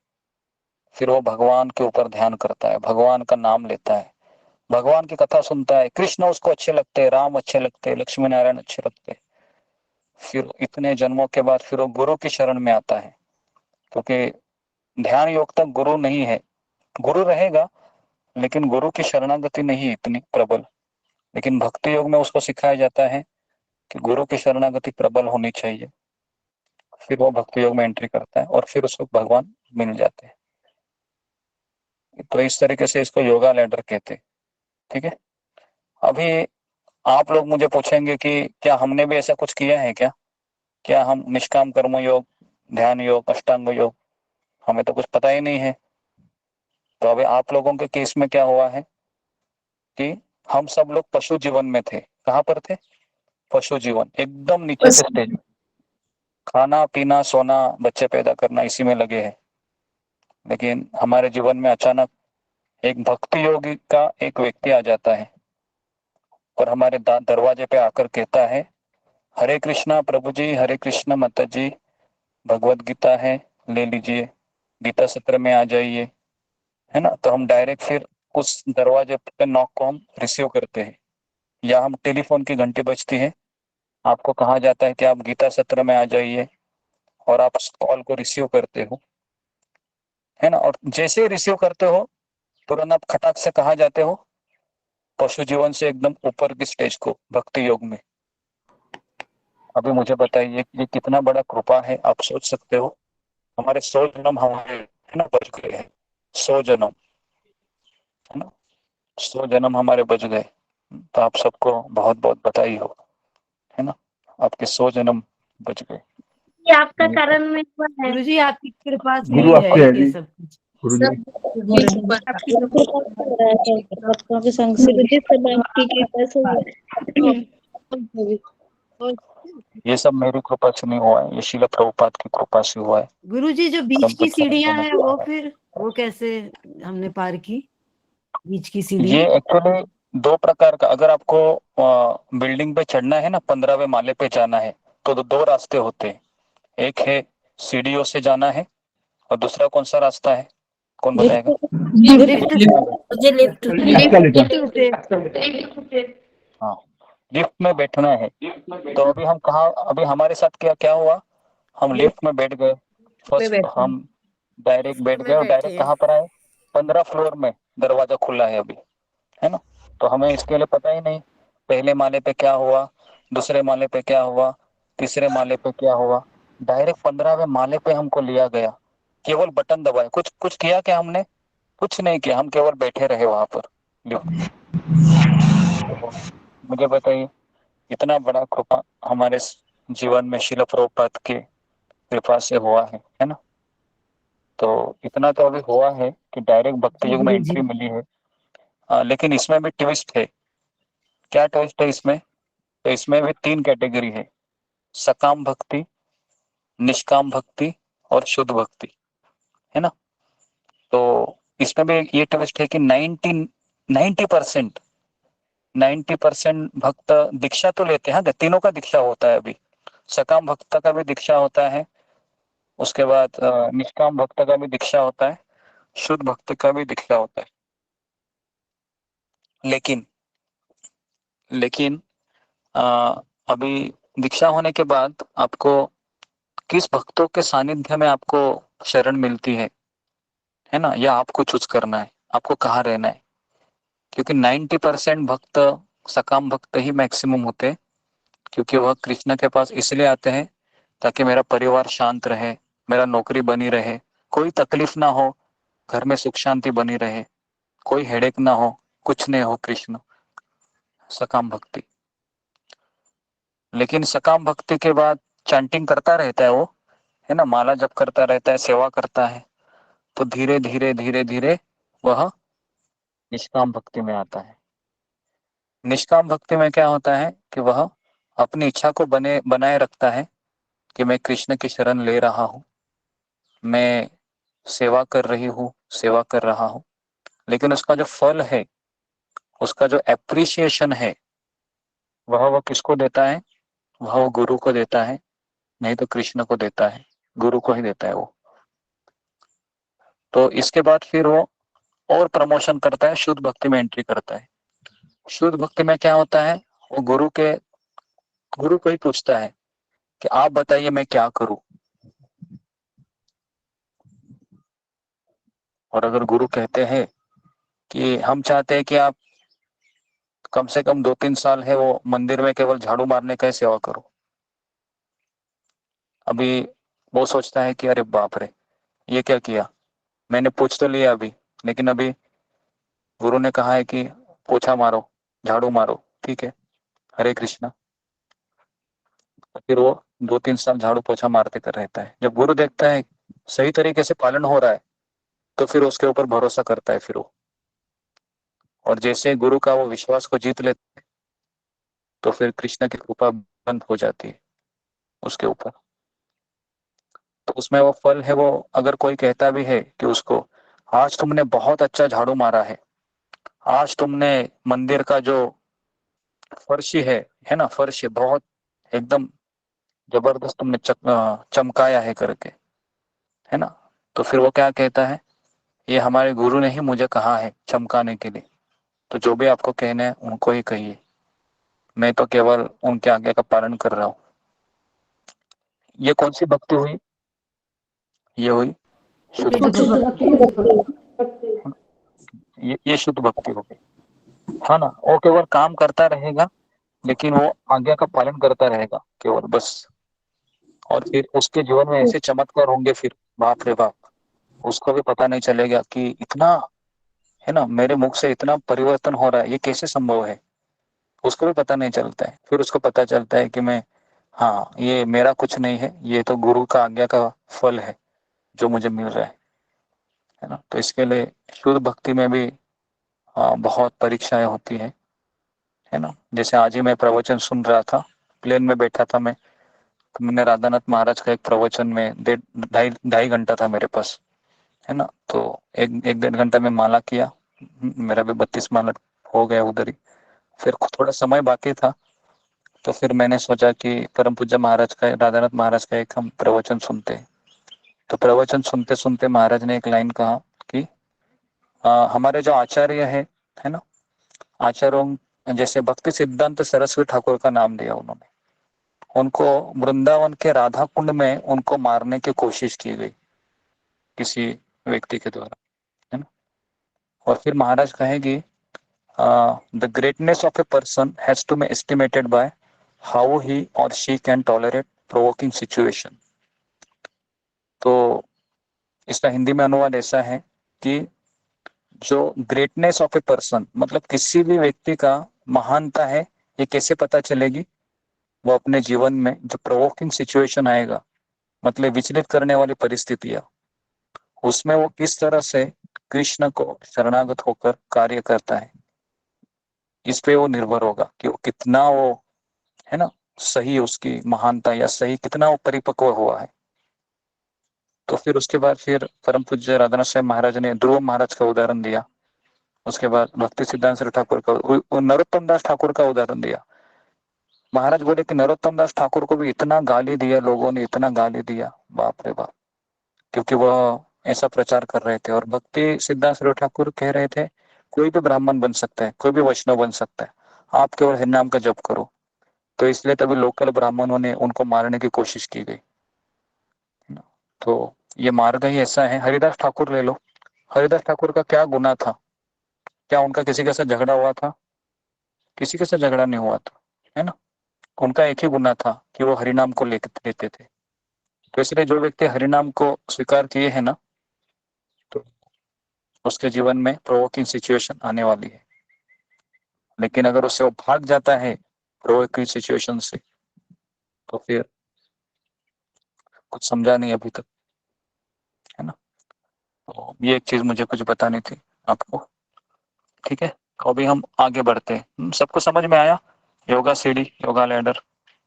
फिर वो भगवान के ऊपर ध्यान करता है, भगवान का नाम लेता है, भगवान की कथा सुनता है, कृष्ण उसको अच्छे लगते हैं, राम अच्छे लगते हैं, लक्ष्मी नारायण अच्छे लगते हैं। फिर इतने जन्मों के बाद फिर वो गुरु की शरण में आता है, क्योंकि ध्यान योग तक गुरु नहीं है, गुरु रहेगा लेकिन गुरु की शरणागति नहीं इतनी प्रबल। लेकिन भक्ति योग में उसको सिखाया जाता है कि गुरु की शरणागति प्रबल होनी चाहिए, फिर वो भक्ति योग में एंट्री करता है और फिर उसको भगवान मिल जाते हैं। तो इस तरीके से इसको योगा लैडर कहते हैं। ठीक है, अभी आप लोग मुझे पूछेंगे कि क्या हमने भी ऐसा कुछ किया है क्या हम निष्काम कर्म योग, ध्यान योग, अष्टांग योग, हमें तो कुछ पता ही नहीं है। तो अभी आप लोगों के केस में क्या हुआ है कि हम सब लोग पशु जीवन में थे। कहाँ पर थे? पशु जीवन, एकदम नीचे के स्टेज में, खाना पीना सोना बच्चे पैदा करना इसी में लगे हैं। लेकिन हमारे जीवन में अचानक एक भक्ति योगी का एक व्यक्ति आ जाता है और हमारे दरवाजे पे आकर कहता है, हरे कृष्णा प्रभु जी, हरे कृष्णा माता जी, भगवत गीता है, ले लीजिए, गीता सत्र में आ जाइए, है ना। तो हम डायरेक्ट फिर उस दरवाजे पे नॉक को हम रिसीव करते हैं, या हम टेलीफोन की घंटी बजती है, आपको कहा जाता है कि आप गीता सत्र में आ जाइए, और आप उस कॉल को रिसीव करते हो, है ना। और जैसे ही रिसीव करते हो तुरंत आप खटाक से कहा जाते हो, पशु जीवन से एकदम ऊपर की स्टेज को, भक्ति योग में। अभी मुझे बताइए ये कितना बड़ा कृपा है, आप सोच सकते हो। हमारे 100 जन्म हमारे, है ना, बच गए हैं। 100 जन्म, है ना, 100 जन्म हमारे बच गए। तो आप सबको बहुत बहुत बधाई हो, है ना, आपके 100 जन्म बच गए। ये आपका कारण में हुआ है। गुरु जी आपकी कृपा से गुरु ही है आपके ये सब कुछ। गुरु जी आपकी भक्तों के संग से ये सब मेरी कृपा से नहीं हुआ है, ये शील प्रभुपाद की कृपा से हुआ है। गुरु जी जो बीच परम की पूज्य सीढ़ियां दोनों हैं वो फिर वो कैसे हमने पार की? बीच की ये सीढ़ियां एक्चुअली 2 प्रकार का, अगर आपको बिल्डिंग पे चढ़ना है ना, 15वें माले पे जाना है, तो 2 रास्ते होते हैं। एक है सीढ़ियों से जाना है, और दूसरा कौन सा रास्ता है, कौन बताएगा? लिफ्ट मुझे लिफ्ट हाँ, लिफ्ट में बैठना है। तो अभी हम कहाँ, अभी हमारे साथ क्या क्या हुआ, हम लिफ्ट में बैठ गए, फर्स्ट हम डायरेक्ट बैठ गए, और डायरेक्ट कहाँ पर आए, 15 फ्लोर में दरवाजा खुला है अभी, है ना। तो हमें इसके लिए पता ही नहीं, पहले माले पे क्या हुआ, दूसरे माले पे क्या हुआ, तीसरे माले पे क्या हुआ, डायरेक्ट 15वें माले पे हमको लिया गया। केवल बटन दबाए, कुछ कुछ किया क्या हमने? कुछ नहीं किया, हम केवल बैठे रहे वहां पर। तो मुझे बताइए, इतना बड़ा कृपा हमारे जीवन में शील प्रभुपाद की कृपा से हुआ है ना। तो इतना तो अभी हुआ है कि डायरेक्ट भक्ति युग में गुरु जी एंट्री मिली है। लेकिन इसमें भी ट्विस्ट है। क्या ट्विस्ट है इसमें? तो इसमें भी 3 कैटेगरी है, सकाम भक्ति, निष्काम भक्ति और शुद्ध भक्ति, है ना। तो इसमें भी ये ट्विस्ट है कि 90% भक्त दीक्षा तो लेते हैं, तीनों का दीक्षा होता है अभी। सकाम भक्त का भी दीक्षा होता है, उसके बाद निष्काम भक्त का भी दीक्षा होता है, शुद्ध भक्त का भी दीक्षा होता है। लेकिन लेकिन अभी दीक्षा होने के बाद आपको किस भक्तों के सानिध्य में आपको शरण मिलती है ना, या आपको चूज करना है, आपको कहाँ रहना है। क्योंकि 90% भक्त सकाम भक्त ही मैक्सिमम होते हैं, क्योंकि वह कृष्ण के पास इसलिए आते हैं ताकि मेरा परिवार शांत रहे, मेरा नौकरी बनी रहे, कोई तकलीफ ना हो, घर में सुख शांति बनी रहे, कोई हेडेक ना हो, कुछ नहीं हो, कृष्ण, सकाम भक्ति। लेकिन सकाम भक्ति के बाद चैंटिंग करता रहता है वो, है ना, माला जप करता रहता है, सेवा करता है, तो धीरे धीरे धीरे धीरे वह निष्काम भक्ति में आता है। निष्काम भक्ति में क्या होता है कि वह अपनी इच्छा को बनाए रखता है कि मैं कृष्ण की शरण ले रहा हूँ, मैं सेवा कर रही हूँ, सेवा कर रहा हूँ। लेकिन उसका जो फल है, उसका जो एप्रिसिएशन है, वह किसको देता है? वह गुरु को देता है, नहीं तो कृष्ण को देता है, गुरु को ही देता है वो। तो इसके बाद फिर वो और प्रमोशन करता है, शुद्ध भक्ति में एंट्री करता है। शुद्ध भक्ति में क्या होता है, वो गुरु को ही पूछता है कि आप बताइए मैं क्या करूं। और अगर गुरु कहते हैं कि हम चाहते हैं कि आप कम से कम 2-3 साल है वो मंदिर में केवल झाड़ू मारने का ही सेवा करो। अभी वो सोचता है कि अरे बाप रे, ये क्या किया, मैंने पूछ तो लिया अभी, लेकिन अभी गुरु ने कहा है कि पोछा मारो, झाड़ू मारो, ठीक है, हरे कृष्णा। फिर वो 2-3 साल झाड़ू पोछा मारते कर रहता है। जब गुरु देखता है सही तरीके से पालन हो रहा है तो फिर उसके ऊपर भरोसा करता है फिर वो, और जैसे गुरु का वो विश्वास को जीत लेते तो फिर कृष्ण की कृपा बंद हो जाती है उसके ऊपर। तो उसमें वो फल है, वो अगर कोई कहता भी है कि उसको आज तुमने बहुत अच्छा झाड़ू मारा है, आज तुमने मंदिर का जो फर्श है ना, फर्श बहुत एकदम जबरदस्त तुमने चमकाया है करके, है ना, तो फिर वो क्या कहता है, ये हमारे गुरु ने ही मुझे कहा है चमकाने के लिए, तो जो भी आपको कहना है उनको ही कहिए, मैं तो केवल उनके आज्ञा का पालन कर रहा हूँ। ये कौन सी भक्ति हुई? ये हुई शुद्ध भक्ति। ये शुद्ध भक्ति हो गई, हाँ ना। वो केवल काम करता रहेगा लेकिन वो आज्ञा का पालन करता रहेगा केवल, बस। और फिर उसके जीवन में ऐसे चमत्कार होंगे, फिर बाप रे बाप, उसको भी पता नहीं चलेगा कि इतना, है ना, मेरे मुख से इतना परिवर्तन हो रहा है, ये कैसे संभव है, उसको भी पता नहीं चलता है। फिर उसको पता चलता है कि मैं, हाँ, ये मेरा कुछ नहीं है, ये तो गुरु का आज्ञा का फल है जो मुझे मिल रहा है ना। तो इसके लिए शुद्ध भक्ति में भी बहुत परीक्षाएं होती है ना। जैसे आज ही मैं प्रवचन सुन रहा था, प्लेन में बैठा था मैं, तो मैंने राधानाथ महाराज का एक प्रवचन में ढाई घंटा था मेरे पास, है ना, तो एक 1.5 घंटा में माला किया, मेरा भी 32 माला हो गया उधर ही। फिर थोड़ा समय बाकी था, तो फिर मैंने सोचा कि परम पूज्य महाराज का, राधानाथ महाराज का एक हम प्रवचन सुनते हैं। तो प्रवचन सुनते सुनते महाराज ने एक लाइन कहा कि हमारे जो आचार्य है ना, आचार्यों जैसे भक्ति सिद्धांत सरस्वती ठाकुर का नाम दिया उन्होंने, उनको वृंदावन के राधा कुंड में उनको मारने की कोशिश की गई किसी व्यक्ति के द्वारा, है ना। और फिर महाराज कहेगी the greatness of a person has to be estimated by how he और she can tolerate provoking situation. तो इसका हिंदी में अनुवाद ऐसा है कि जो ग्रेटनेस ऑफ ए पर्सन, मतलब किसी भी व्यक्ति का महानता है, ये कैसे पता चलेगी? वो अपने जीवन में जो प्रोवोकिंग सिचुएशन आएगा, मतलब विचलित करने वाली परिस्थितियां, उसमें वो किस तरह से कृष्ण को शरणागत होकर कार्य करता है, इस पे वो निर्भर होगा कि वो कितना, वो, है ना, सही उसकी महानता या सही कितना वो परिपक्व हुआ है। तो फिर उसके बाद फिर परम पूज्य राधानाथ साहब महाराज ने ध्रुव महाराज का उदाहरण दिया, उसके बाद भक्ति सिद्धांत श्री ठाकुर का, नरोत्तम दास ठाकुर का उदाहरण दिया। महाराज बोले कि नरोत्तम दास ठाकुर को भी इतना गाली दिया, लोगों ने इतना गाली दिया, बाप रे बाप, क्योंकि वह ऐसा प्रचार कर रहे थे। और भक्ति सिद्धांत श्री ठाकुर कह रहे थे कोई भी ब्राह्मण बन सकता है, कोई भी वैष्णव बन सकता है, आप केवल हरिनाम का जप करो। तो इसलिए तभी लोकल ब्राह्मणों ने उनको मारने की कोशिश की गई। तो ये मार्ग ही ऐसा है। हरिदास ठाकुर ले लो, हरिदास ठाकुर का क्या गुनाह था? क्या उनका किसी के साथ झगड़ा हुआ था? किसी के साथ झगड़ा नहीं हुआ था, है ना। उनका एक ही गुनाह था कि वो हरिनाम को लेते थे। तो इसलिए जो व्यक्ति हरिनाम को स्वीकार किए है ना, तो उसके जीवन में प्रोवोकिंग सिचुएशन आने वाली है। लेकिन अगर उससे वो भाग जाता है प्रोवोकिंग सिचुएशन से, तो फिर कुछ समझा नहीं अभी तक, है ना। तो ये एक चीज मुझे कुछ बतानी थी आपको, ठीक है। तो अभी हम आगे बढ़ते हैं। सबको समझ में आया? योगा सीढ़ी, योगा लैडर,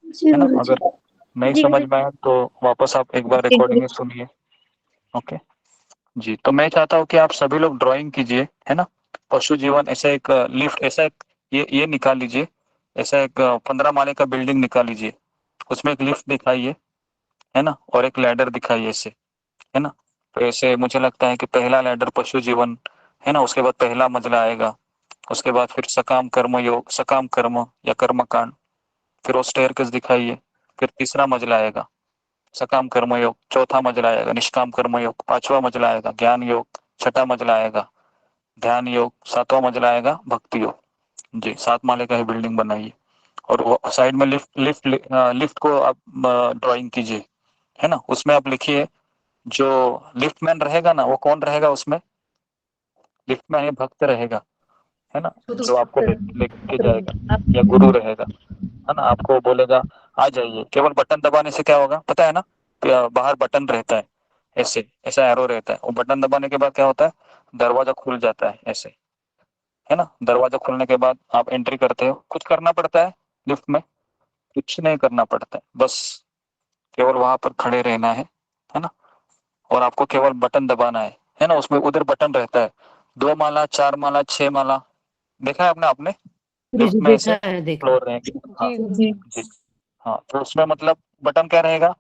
है ना। अगर नहीं समझ में आया तो वापस आप एक बार रिकॉर्डिंग सुनिए, ओके जी। तो मैं चाहता हूँ कि आप सभी लोग ड्राइंग कीजिए, है ना। पशु जीवन ऐसा एक लिफ्ट, ऐसा एक ये निकाल लीजिए, ऐसा एक 15 माले का बिल्डिंग निकाल लीजिए, उसमें एक लिफ्ट दिखाइए, है ना, और एक लैडर दिखाइए ऐसे, है ना। तो ऐसे मुझे लगता है कि पहला लैडर पशु जीवन, है ना, उसके बाद पहला मंजिला आएगा, उसके बाद फिर सकाम कर्म योग, सकाम कर्म या कर्म कांड, फिर वो स्टेयरकेस दिखाइए, फिर तीसरा मंजिला आएगा सकाम कर्म योग, चौथा मंजिला आएगा निष्काम कर्म योग, पांचवा मंजिला आएगा ज्ञान योग, छठा मंजिला आएगा ध्यान योग, सातवां मंजिला आएगा भक्ति योग। जी 7 माले का ही बिल्डिंग बनाइए और वो साइड में लिफ्ट को आप ड्राइंग कीजिए, है ना। उसमें आप लिखिए जो लिफ्टमैन रहेगा ना वो कौन रहेगा उसमें, लिफ्टमैन ये भक्त रहेगा, है ना, जो आपको लेके जाएगा या गुरु रहेगा, है ना। आपको बोलेगा आ जाइए, केवल बटन दबाने से क्या होगा पता है ना, बाहर बटन रहता है, ऐसे ऐसा एरो रहता है, वो बटन दबाने के बाद क्या होता है, दरवाजा खुल जाता है ऐसे, है ना। दरवाजा खुलने के बाद आप एंट्री करते हो, कुछ करना पड़ता है लिफ्ट में, कुछ नहीं करना पड़ता है, बस केवल वहां पर खड़े रहना है ना, और आपको केवल बटन दबाना है ना। उसमें उधर बटन रहता है, 2 माला 4 माला 6 माला, देखा है आपने आपने लिफ्ट गुरुजी में ऐसे देखा है, देखा। फ्लोर रहेंगे। हाँ जी गुरुजी। जी, हाँ तो उसमें मतलब बटन क्या रहेगा,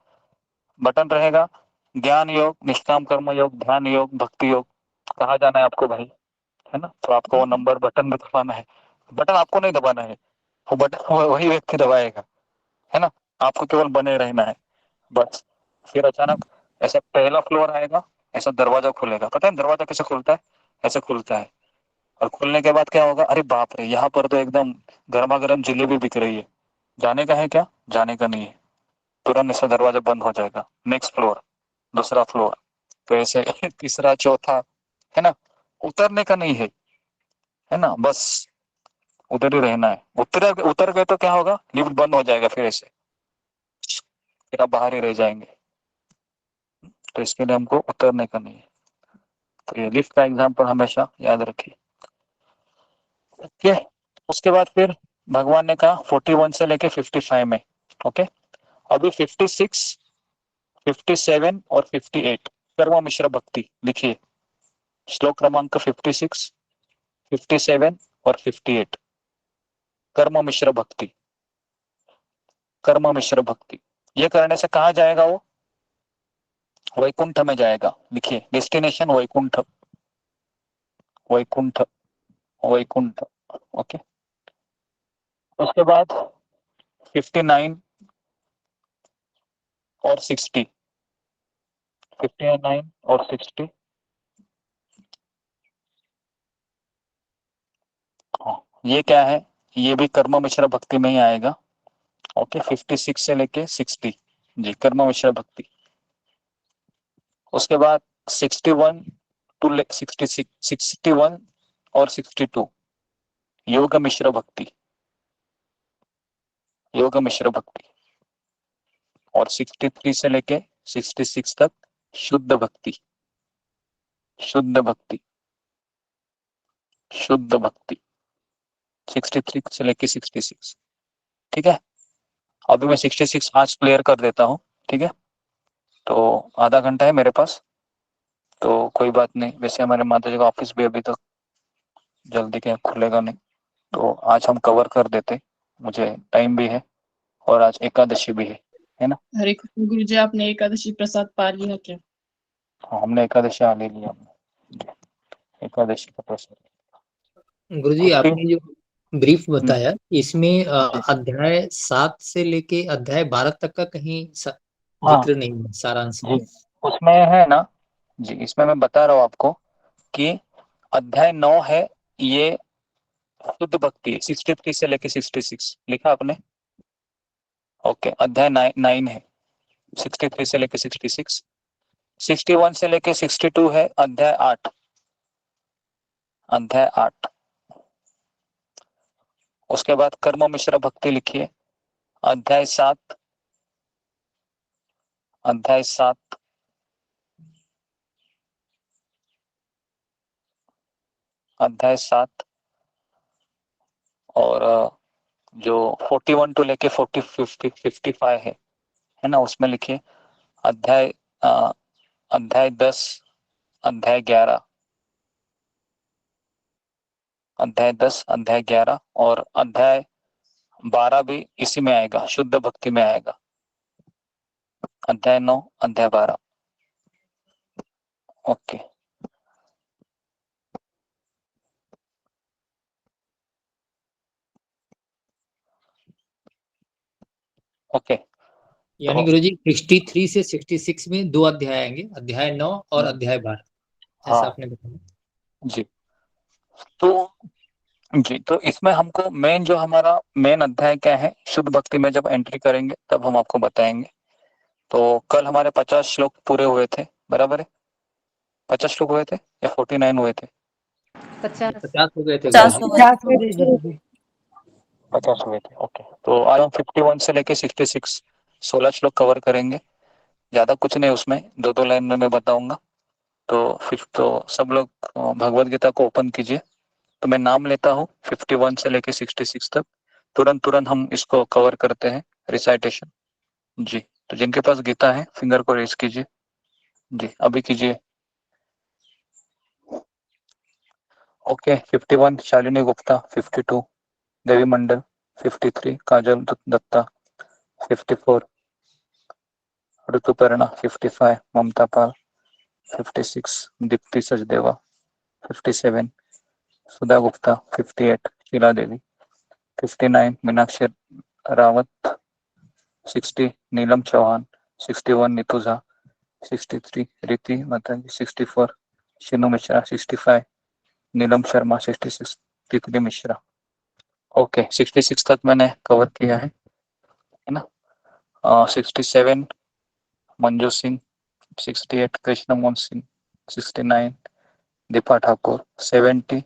बटन रहेगा ज्ञान योग, निष्काम कर्म योग, ध्यान योग, भक्ति योग, कहाँ जाना है आपको भाई, है ना। तो आपको वो नंबर बटन में दबाना है, बटन आपको नहीं दबाना है, वो बटन वही व्यक्ति दबाएगा, है ना। आपको केवल बने रहना है बस। फिर अचानक ऐसा पहला फ्लोर आएगा, ऐसा दरवाजा खुलेगा, पता है दरवाजा कैसे खुलता है, ऐसे खुलता है, और खुलने के बाद क्या होगा, अरे बाप रे यहाँ पर तो एकदम गर्मा गर्म जलेबी बिक रही है, जाने का है क्या, जाने का नहीं है, तुरंत ऐसा दरवाजा बंद हो जाएगा। नेक्स्ट फ्लोर, दूसरा फ्लोर, तो ऐसे तीसरा चौथा, है ना। उतरने का नहीं है ना, बस उधर ही रहना है। उतर गए तो क्या होगा, लिफ्ट बंद हो जाएगा, फिर ऐसे फिर आप बाहर ही रह जाएंगे, तो इसके लिए हमको उतरने का नहीं है। तो ये लिफ्ट का एग्जाम्पल हमेशा याद रखिए। ओके, उसके बाद फिर भगवान ने कहा 41 से लेके 55 में, ओके। अभी 56, 57 और 58 कर्म मिश्र भक्ति लिखिए, श्लोक क्रमांक 56, 57 और 58 कर्म मिश्र भक्ति, कर्म मिश्र भक्ति। ये करने से कहाँ जाएगा वो, वैकुंठ में जाएगा, लिखिए डेस्टिनेशन वैकुंठ, वैकुंठ, वैकुंठ, ओके। उसके बाद 59 और 60, 59 और 60, हाँ ये क्या है, ये भी कर्म मिश्र भक्ति में ही आएगा, ओके। 56 से लेके 60 जी कर्म मिश्र भक्ति। उसके बाद 61 टू 66, 61 और 62 योग मिश्र भक्ति, योग मिश्र भक्ति। और 63 से लेके 66 तक शुद्ध भक्ति, शुद्ध भक्ति, शुद्ध भक्ति, 63 से लेके 66, ठीक है। अभी मैं 66 आज क्लियर कर देता हूँ, ठीक है। तो आधा घंटा है मेरे पास, तो कोई बात नहीं, वैसे हमारे माता जी का ऑफिस भी अभी तक जल्दी क्या खुलेगा नहीं, तो आज हम कवर कर देते, मुझे टाइम भी है और आज एकादशी भी है ना। हरे कृष्ण गुरु जी, आपने एकादशी प्रसाद पा लिया क्या? हाँ हमने एकादशी आ ले लिया, हमने एकादशी का प्रसाद। गुरुजी आपने जो ब्रीफ बताया इसमें अध्याय 7 से लेके अध्याय 12 तक का कहीं जिक्र नहीं है, सारांश जी उसमें है ना जी, इसमें मैं बता रहा हूँ आपको कि अध्याय 9 है ये शुद्ध भक्ति, 63 से लेके 66 लिखा आपने, ओके। अध्याय 9 है 63 से लेके 66, 61 से लेके 62 है अध्याय 8, अध्याय 8। उसके बाद कर्म मिश्र भक्ति लिखिए, अध्याय 7, अध्याय 7, अध्याय 7। और जो 41 टू लेके 40 50 55 है ना, उसमें लिखिए अध्याय अध्याय 10, अध्याय 11, अध्याय 10, अध्याय 11 और अध्याय 12 भी इसी में आएगा, शुद्ध भक्ति में आएगा, अध्याय 9, अध्याय 12, ओके। ओके यानी गुरुजी 63 से 66 में 2 अध्याय आएंगे, अध्याय 9 और अध्याय 12, ऐसा हाँ आपने बताया जी। तो जी, तो इसमें हमको मेन जो हमारा मेन अध्याय क्या है, शुद्ध भक्ति में जब एंट्री करेंगे तब हम आपको बताएंगे। तो कल हमारे 50 श्लोक पूरे हुए थे, बराबर है? 50 श्लोक हुए थे या 49 हुए थे? 50 हो गए थे 50 गुरुजी। 50 हो गए गुरुजी। 50 हुए थे, ओके। तो आज हम 51 से लेके 66 16 श्लोक कवर करेंगे। ज्यादा कुछ नहीं उसमें, 2-2 लाइन में मैं बताऊंगा। तो फिर तो सब लोग भगवत गीता को ओपन कीजिए। तो मैं नाम लेता हूँ 51 से लेके 66 तक, तुरंत हम इसको कवर करते हैं, रिसाइटेशन। जी, तो जिनके पास गीता है फिंगर को रेस कीजिए। जी, अभी कीजिए। ओके, 51 शालिनी गुप्ता, 52 देवी मंडल, 53 काजल दत्ता, 54 ऋतुपर्णा, 55 ममता पाल, 56 दीप्ति सचदेवा, 57 सुधा गुप्ता, 58 शीला देवी, 59 मीनाक्षी रावत, 60 नीलम चौहान, 61 नीतू झा, 63 रीति माताजी, 64 शिनु मिश्रा, 65 नीलम शर्मा, 66 तितली मिश्रा। ओके, 66 तक मैंने कवर किया है ना? 67 मंजू सिंह, 68 कृष्ण मोहन सिंह, 69 दीपा ठाकुर, 70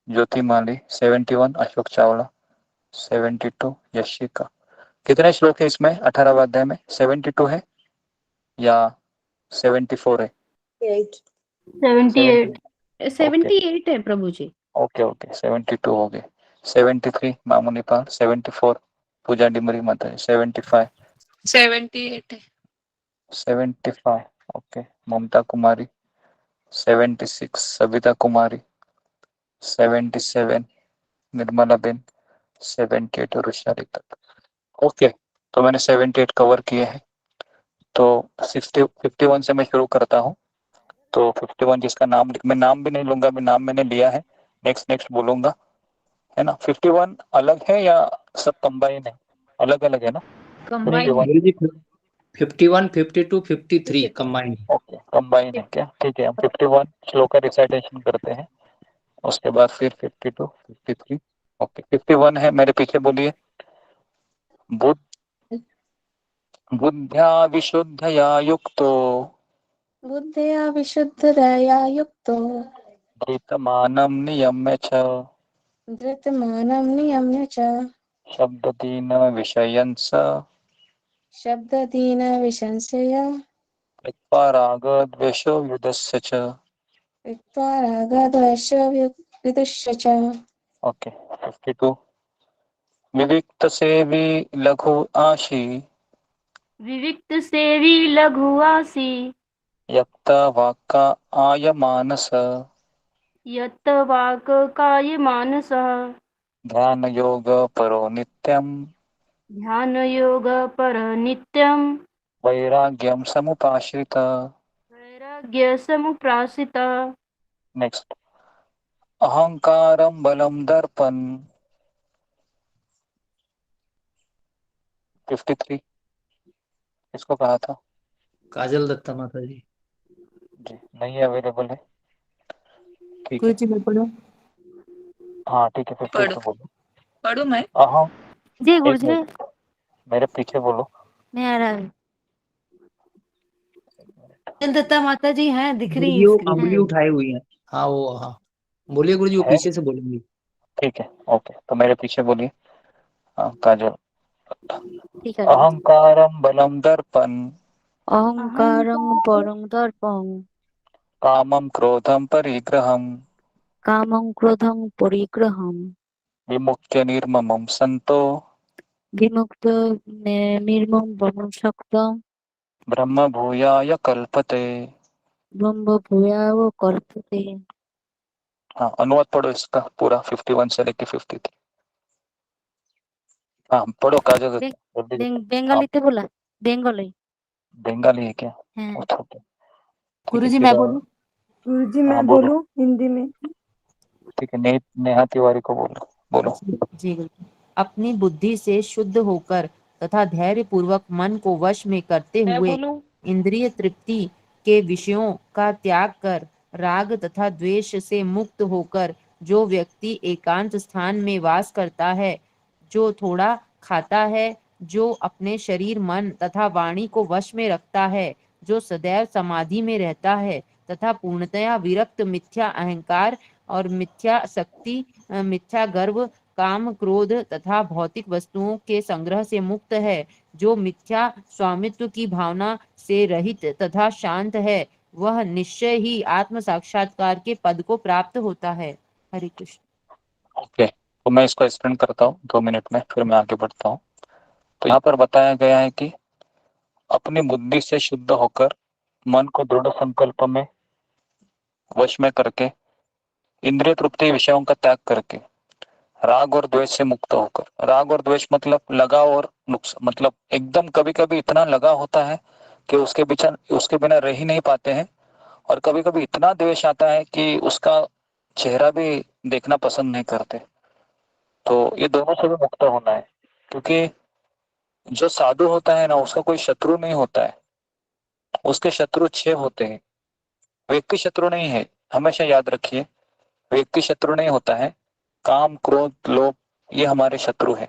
ज्योति माली, 71 अशोक चावला, 72 यशिका। कितने श्लोक है इसमें 18वां अध्याय में? 72 है या 74 है? 78 78 है प्रभु जी। ओके, 72 हो गए। 73 मामुनी पाल, 74 पूजा डिमरी माता, 75 78 है। 75 ओके ममता कुमारी, 76 सविता कुमारी, 77 निर्मला बेन, 78 रुशाली तक। ओके, तो मैंने 78 कवर किए हैं। तो 51 से मैं शुरू करता हूँ। तो 51 जिसका नाम मैं नाम भी नहीं लूंगा, मैं नाम मैंने लिया है, नेक्स्ट बोलूंगा, है ना? 51 अलग है या सब कंबाइन है? अलग अलग है ना? कंबाइन है। गुरुजी 51, 52, 53 कंबाइन है। ओके, कंबाइन है क्या? ठीक है, हम 51 श्लोक का रिसाइटेशन करते हैं, उसके बाद फिर 52, 53। ओके, 51 है, मेरे पीछे बोलिए। बुद्ध्या विशुद्धया युक्तो बुद्धया विशुद्धदया युक्तो धृतमानं नियम्य च धृतमानं नियम्य च शब्ददीन विषयन् स शब्ददीन विशंसय त्यक्त्वा रागद्वेषो युधस्य च। त्यक्त्वा रागद्वेषविदुष्य च। ओके, 52 विविक्त सेवी लघु आशी विविक्त सेवी लघु आसी यक्त वाक्का आयमानस यत वाक काय मानस ध्यान योग परो नित्यम ध्यान योग पर नित्यम वैराग्यम समुपाश्रित। वैराग्य समुप्रासित नेक्स्ट, अहंकारम बलम दर्पण 53 इसको कहा था? काजल दत्ता माता जी। जी, नहीं अवेलेबल है। ठीक है, गुरुजी मैं पढ़ूं? हाँ ठीक है, 52 बोलो। पढ़ू मैं? अहम जी एक गुरुजी मिनट, मेरे पीछे बोलो। नहीं आ रहा है। दत्ता माता जी हैं, दिख रही गुरुजी है वो स्क्रीन अंगुली पे। उठाए हुई है। हाँ वो, हाँ बोलिए गुरुजी, वो है? पीछे से बोलेंगी। ठीक है, ओके, तो मेरे पीछे बोलिए। हाँ, काजल। ठीक है। अहंकारम बलम दर्पण अहंकारं परं दर्पं कामम क्रोधम परिग्रहम कामं क्रोधं परिग्रहं विमुख्य निर्ममम संतो विमुक्त निर्मम वमं शक्तं ब्रह्म भूयाय कल्पते। ब्रह्म भूयाव कल्पते। हाँ, अनुवाद पढ़ो इसका पूरा 51 से लेके 53। हाँ पढ़ो काजल, जल्दी जल्दी। बेंगालीते बोला, बेंगली बंगाली है क्या? हैं। ओके, ठीक है, गुरुजी फिर मैं बोलूं? गुरुजी हाँ मैं बोलो। बोलूं हिंदी में? ठीक है, नेहा तिवारी को बोलो। जी गुरुजी। अपनी बुद्धि से शुद्ध होकर तथा धैर्य पूर्वक मन को वश में करते हुए इंद्रिय तृप्ति के विषयों का त्याग कर राग तथा द्वेष से मुक्त होकर जो व्यक्ति एकांत स्थान में वास करता है, जो थोड़ा खाता है, जो अपने शरीर, मन तथा वाणी को वश में रखता है, जो सदैव समाधि में रहता है तथा पूर्णतया विरक्त मिथ्या अहंकार और मिथ्या शक्ति, मिथ्या गर्व, काम, क्रोध तथा भौतिक वस्तुओं के संग्रह से मुक्त है, जो मिथ्या स्वामित्व की भावना से रहित तथा शांत है, वह निश्चय ही आत्म साक्षात्कार के पद को प्राप्त होता है। हरे कृष्ण। ओके, तो मैं इसको एक्सप्लेन करता हूँ 2 मिनट में, फिर मैं आगे बढ़ता हूँ। तो यहाँ पर बताया गया है कि अपनी बुद्धि से शुद्ध होकर, मन को दृढ़ संकल्प में वश में करके, इंद्रिय तृप्ति विषयों का त्याग करके, राग और द्वेष से मुक्त होकर, राग और द्वेष मतलब लगाव और नुकसान, मतलब एकदम कभी कभी इतना लगा होता है कि उसके बिना रह ही नहीं पाते हैं, और कभी कभी इतना द्वेष आता है कि उसका चेहरा भी देखना पसंद नहीं करते। तो ये दोनों से भी मुक्त होना है, क्योंकि जो साधु होता है ना, उसका कोई शत्रु नहीं होता है, उसके शत्रु 6 होते हैं। व्यक्ति शत्रु नहीं है, हमेशा याद रखिए, व्यक्ति शत्रु नहीं होता है। काम, क्रोध, लोभ ये हमारे शत्रु है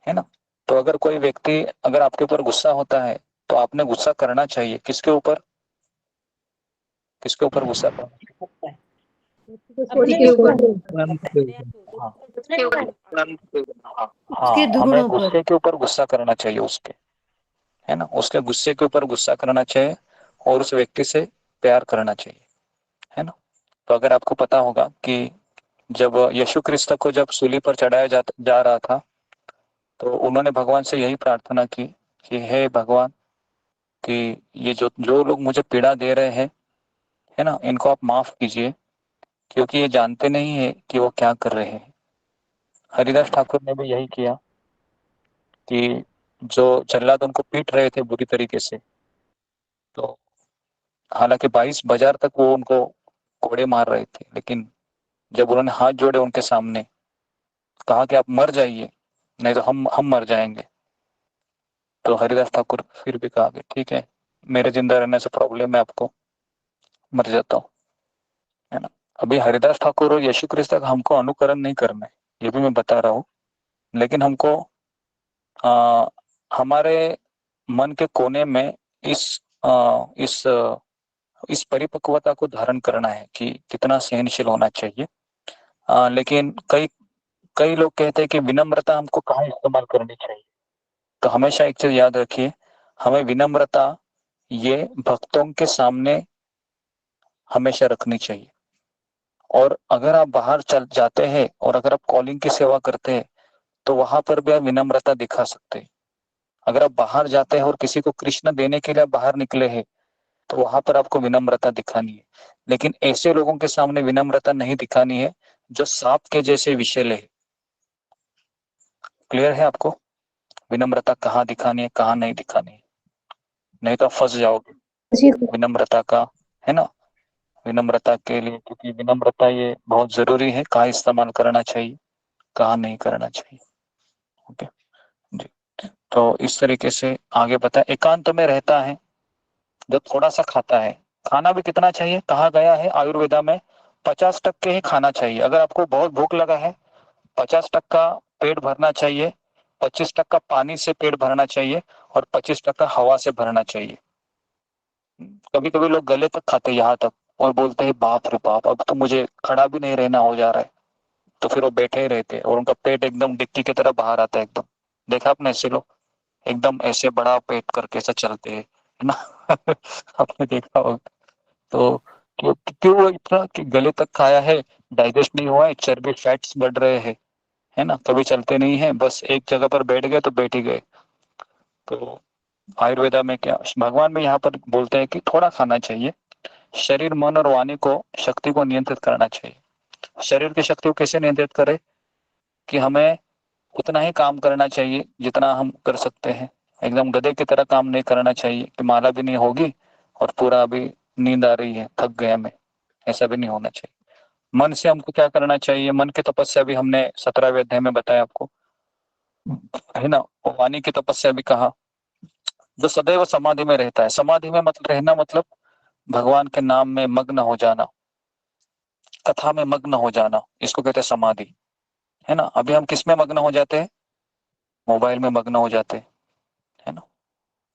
ना। तो अगर कोई व्यक्ति अगर आपके ऊपर गुस्सा होता है तो आपने गुस्सा करना चाहिए। किसके ऊपर गुस्सा करना चाहिए? उसके हाँ, हमें दुगुणों पर। गुस्से के ऊपर गुस्सा करना चाहिए, उसके, है ना, उसके गुस्से के ऊपर गुस्सा करना चाहिए और उस व्यक्ति से प्यार करना चाहिए, है ना। तो अगर आपको पता होगा कि जब यीशु क्रिस्त को जब सूली पर चढ़ाया जा रहा था, तो उन्होंने भगवान से यही प्रार्थना की कि हे भगवान, कि ये जो लोग मुझे पीड़ा दे रहे हैं, है ना, इनको आप माफ कीजिए, क्योंकि ये जानते नहीं है कि वो क्या कर रहे हैं। हरिदास ठाकुर ने भी यही किया कि जो जल्लाद उनको पीट रहे थे बुरी तरीके से, तो हालांकि 22 बाजार तक वो उनको कोड़े मार रहे थे, लेकिन जब उन्होंने हाथ जोड़े उनके सामने, कहा कि आप मर जाइए, नहीं तो हम मर जाएंगे, तो हरिदास ठाकुर फिर भी कहा कि ठीक है, मेरे जिंदा रहने से प्रॉब्लम है, आपको मर जाता हूँ, है ना। अभी हरिदास ठाकुर और यीशु क्रिस्त का हमको अनुकरण नहीं करना है, ये भी मैं बता रहा हूँ, लेकिन हमको हमारे मन के कोने में इस परिपक्वता को धारण करना है कि कितना सहनशील होना चाहिए। लेकिन कई लोग कहते हैं कि विनम्रता हमको कहाँ इस्तेमाल करनी चाहिए। तो हमेशा एक चीज याद रखिए, हमें विनम्रता ये भक्तों के सामने हमेशा रखनी चाहिए। और अगर आप बाहर चल जाते हैं और अगर आप कॉलिंग की सेवा करते हैं, तो वहां पर भी आप विनम्रता दिखा सकते हैं। अगर आप बाहर जाते हैं और किसी को कृष्ण देने के लिए आप बाहर निकले हैं, तो वहां पर आपको विनम्रता दिखानी है। लेकिन ऐसे लोगों के सामने विनम्रता नहीं दिखानी है जो सांप के जैसे विषैले है। क्लियर है आपको विनम्रता कहाँ दिखानी है, कहाँ नहीं दिखानी है? नहीं तो आप फंस जाओगे विनम्रता का, है ना। विनम्रता के लिए, क्योंकि विनम्रता ये बहुत जरूरी है, कहाँ इस्तेमाल करना चाहिए, कहाँ नहीं करना चाहिए। ओके जी, तो इस तरीके से आगे बताए। एकांत में रहता है, जब थोड़ा सा खाता है, खाना भी कितना चाहिए, कहा गया है आयुर्वेदा में 50% ही खाना चाहिए। अगर आपको बहुत भूख लगा है, 50% पेट भरना चाहिए, 25% पानी से पेट भरना चाहिए और 25% हवा से भरना चाहिए। कभी कभी लोग गले तक खाते यहाँ तक और बोलते हैं बाप रे बाप, अब तो मुझे खड़ा भी नहीं रहना हो जा रहा है, तो फिर वो बैठे ही रहते और उनका पेट एकदम डिक्की की तरह बाहर आता है एकदम। देखा आपने ऐसे लोग एकदम ऐसे बड़ा पेट करके ऐसा चलते हैं, है ना। आपने देखा होगा। तो क्यों वो इतना कि गले तक खाया है, डाइजेस्ट नहीं हुआ है, चर्बी फैट्स बढ़ रहे हैं, है ना, कभी चलते नहीं है, बस एक जगह पर बैठ गए तो बैठ ही गए। तो आयुर्वेदा में क्या भगवान में यहाँ पर बोलते हैं कि थोड़ा खाना चाहिए। शरीर, मन और वाणी को, शक्ति को नियंत्रित करना चाहिए। शरीर की शक्ति को कैसे नियंत्रित करें कि हमें उतना ही काम करना चाहिए जितना हम कर सकते हैं। एकदम गधे की तरह काम नहीं करना चाहिए कि माला भी नहीं होगी और पूरा अभी नींद आ रही है, थक गया मैं, ऐसा भी नहीं होना चाहिए। मन से हमको क्या करना चाहिए, मन की तपस्या भी हमने 17वें अध्याय में बताया आपको, है ना। वाणी की तपस्या भी कहा, जो सदैव समाधि में रहता है। समाधि में मतलब रहना मतलब भगवान के नाम में मग्न हो जाना, कथा में मग्न हो जाना, इसको कहते हैं समाधि, है ना। अभी हम किस में मग्न हो जाते हैं? मोबाइल में मग्न हो जाते हैं, है ना।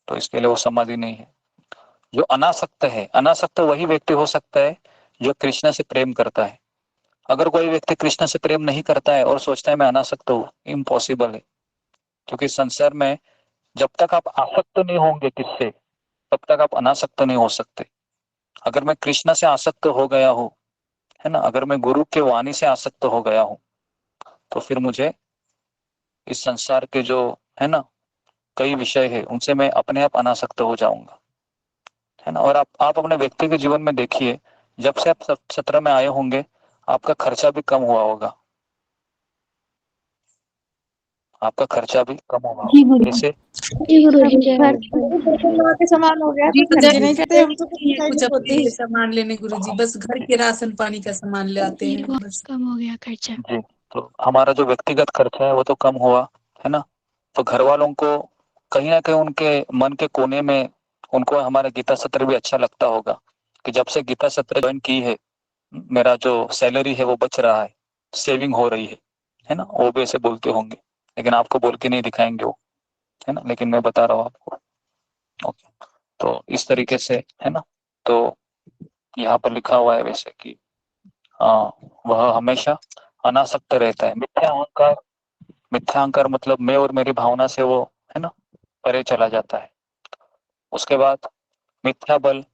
तो इसके लिए वो समाधि नहीं है। जो अनासक्त है, अनासक्त वही व्यक्ति हो सकता है जो कृष्ण से प्रेम करता है। अगर कोई व्यक्ति कृष्ण से प्रेम नहीं करता है और सोचता है मैं अनासक्त हूँ, इम्पॉसिबल है। क्योंकि संसार में जब तक आप आसक्त नहीं होंगे किससे, तब तक आप अनासक्त नहीं हो सकते। अगर मैं कृष्ण से आसक्त हो गया हूँ, है ना, अगर मैं गुरु के वाणी से आसक्त हो गया हूँ, तो फिर मुझे इस संसार के जो है ना कई विषय है उनसे मैं अपने आप अनासक्त हो जाऊंगा, है ना। और आप अपने व्यक्ति के जीवन में देखिए, जब से आप सत्र में आए होंगे आपका खर्चा भी कम हुआ होगा, आपका खर्चा भी कम होगा। जैसे के सामान हो गया जी तो खर्चे नहीं करते हम तो कुछ अपने लिए सामान लेने गुरुजी, बस घर के राशन पानी का सामान ले आते हैं बस। कम हो गया खर्चा। जी, तो हमारा जो व्यक्तिगत खर्चा है वो तो कम हुआ, है ना। तो घर वालों को कहीं ना कहीं उनके मन के कोने में उनको हमारा गीता सत्र भी अच्छा लगता होगा कि जब से गीता सत्र ज्वाइन की है मेरा जो सैलरी है वो बच रहा है, सेविंग हो रही है ना। वो भी ऐसे बोलते होंगे, लेकिन आपको बोल के नहीं दिखाएंगे वो, है ना, लेकिन मैं बता रहा हूँ आपको। ओके, तो इस तरीके से, है ना। तो यहाँ पर लिखा हुआ है वैसे कि वह हमेशा अनासक्त रहता है। मिथ्या अहंकार, मिथ्या अहंकार मतलब मैं और मेरी भावना से वो, है ना, परे चला जाता है। उसके बाद मिथ्या बल,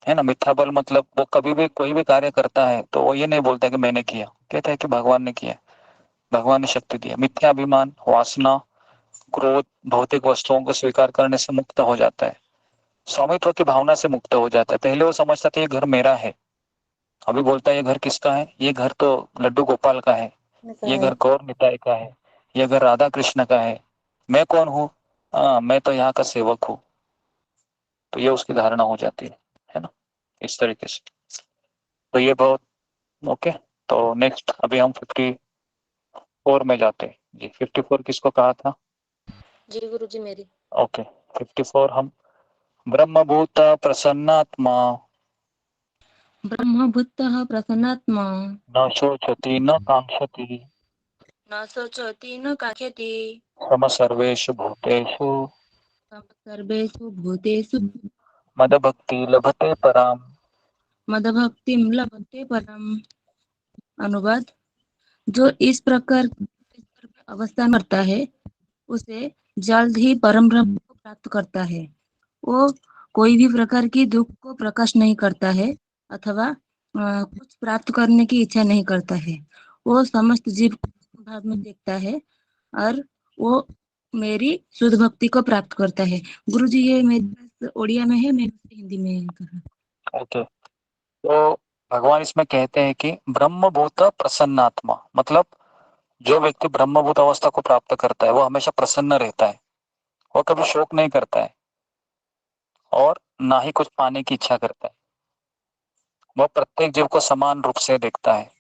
है ना। मिथ्या बल मतलब वो कभी भी कोई भी कार्य करता है तो वो ये नहीं बोलता कि मैंने किया, कहता है कि भगवान ने किया, भगवान ने शक्ति दिया। मिथ्या अभिमान, वासना, क्रोध, भौतिक वस्तुओं को स्वीकार करने से मुक्त हो जाता है। स्वामित्व की भावना से मुक्त हो जाता है। पहले वो समझता था ये घर मेरा है, अभी बोलता है ये घर किसका है? ये घर तो लड्डू गोपाल का है, ये घर गौर निताई का है, ये घर राधा कृष्ण का है। मैं कौन हूँ? मैं तो यहाँ का सेवक हूँ। तो ये उसकी धारणा हो जाती है ना, इस तरीके से। तो ये बहुत ओके। तो नेक्स्ट अभी हम 54 में जाते हैं जी। 54 किसको कहा था? जी गुरुजी मेरी। ओके, 54 हम ब्रह्मभूत प्रसन्नात्मा ब्रह्मभूतः प्रसन्नात्मा न शोचति न कांक्षति न शोचति न काङ्क्षति सम सर्वेषु भूतेषु सर्वेषु भूतेषु मदभक्ति लभते पराम। मदभक्तिं लभते परम। अनुवाद: जो इस प्रकार अवस्था में करता है उसे जल्द ही परम ब्रह्म को प्राप्त करता है। वो कोई भी प्रकार की दुख को प्रकाश नहीं करता है अथवा कुछ प्राप्त करने की इच्छा नहीं करता है। वो समस्त जीव को भाव में देखता है और वो मेरी शुद्ध भक्ति को प्राप्त करता है। गुरुजी ये मेरे ओडिया में है, मैं हिंदी में कर। ओके, तो भगवान इसमें कहते हैं कि ब्रह्मभूत प्रसन्नात्मा मतलब जो व्यक्ति ब्रह्मभूत अवस्था को प्राप्त करता है वो हमेशा प्रसन्न रहता है, वो कभी शोक नहीं करता है और ना ही कुछ पाने की इच्छा करता है। वो प्रत्येक जीव को समान रूप से देखता है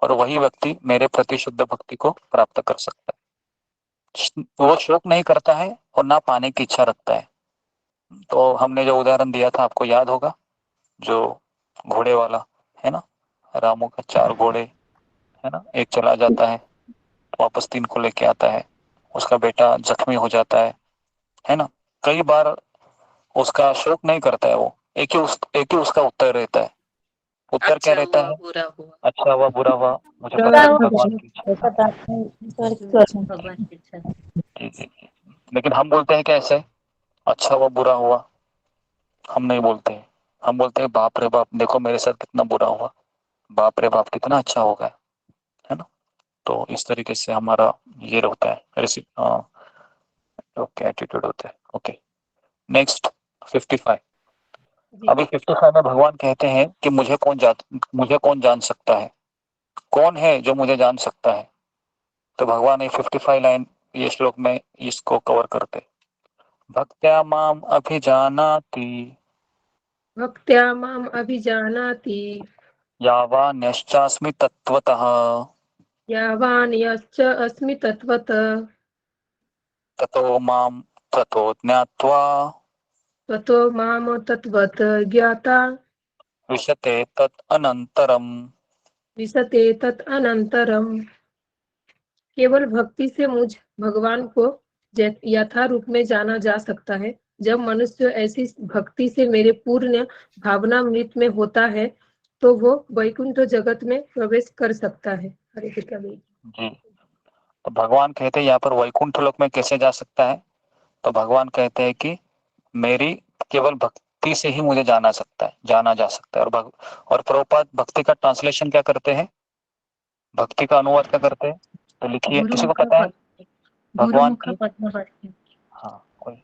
और वही व्यक्ति मेरे प्रति शुद्ध भक्ति को प्राप्त कर सकता है। वो शोक नहीं करता है और ना पाने की इच्छा रखता है। तो हमने जो उदाहरण दिया था आपको याद होगा, जो घोड़े वाला है ना, रामू का 4 घोड़े, है ना, एक चला जाता है वापस 3 को लेके आता है, उसका बेटा जख्मी हो जाता है ना। कई बार उसका शोक नहीं करता है वो, एक ही उसका उत्तर रहता है। उत्तर क्या रहता है? बुरा हुआ, अच्छा हुआ बुरा हुआ, मुझे पता है भगवान की इच्छा। भगवान की इच्छा। जी। लेकिन हम बोलते हैं कैसे? अच्छा हुआ बुरा हुआ, हम नहीं बोलते हैं। हम बोलते हैं बाप रे बाप देखो मेरे साथ कितना बुरा हुआ, बाप रे बाप कितना अच्छा हो गया, है ना। तो इस तरीके से हमारा ये रहता है ओके, एटीट्यूड होता है। Okay, next 55। अभी 55 में भगवान कहते हैं कि मुझे कौन जान सकता है? कौन है जो मुझे जान सकता है? तो भगवान ये 55 लाइन ये श्लोक में इसको कवर करते। भक्त्या माम अभिजानाति भक्त्या माम अभिजानाति यावान्यश्चास्मि तत्त्वतः यावान् यश्च अस्मि तत्त्वतः ततो माम ततो ज्ञात्वा ततो माम तत्त्वतः ज्ञाता विशते तत् अनंतरम। विशते तत् अनंतरम। केवल भक्ति से मुझ भगवान को यथा रूप में जाना जा सकता है। जब मनुष्य ऐसी भक्ति से मेरे पूर्ण भावनामृत में होता है तो वो वैकुंठ जगत में प्रवेश कर सकता है। हरे कृष्ण। जी, तो भगवान कहते हैं यहाँ पर वैकुंठ लोक में कैसे जा सकता है? तो भगवान कहते हैं कि मेरी केवल भक्ति से ही मुझे जाना जा सकता है। और प्रभुपाद भक्ति का ट्रांसलेशन क्या करते हैं? भक्ति का अनुवाद क्या करते हैं? तो लिखिए, किसी को पता है? भगवान की हाँ, कोई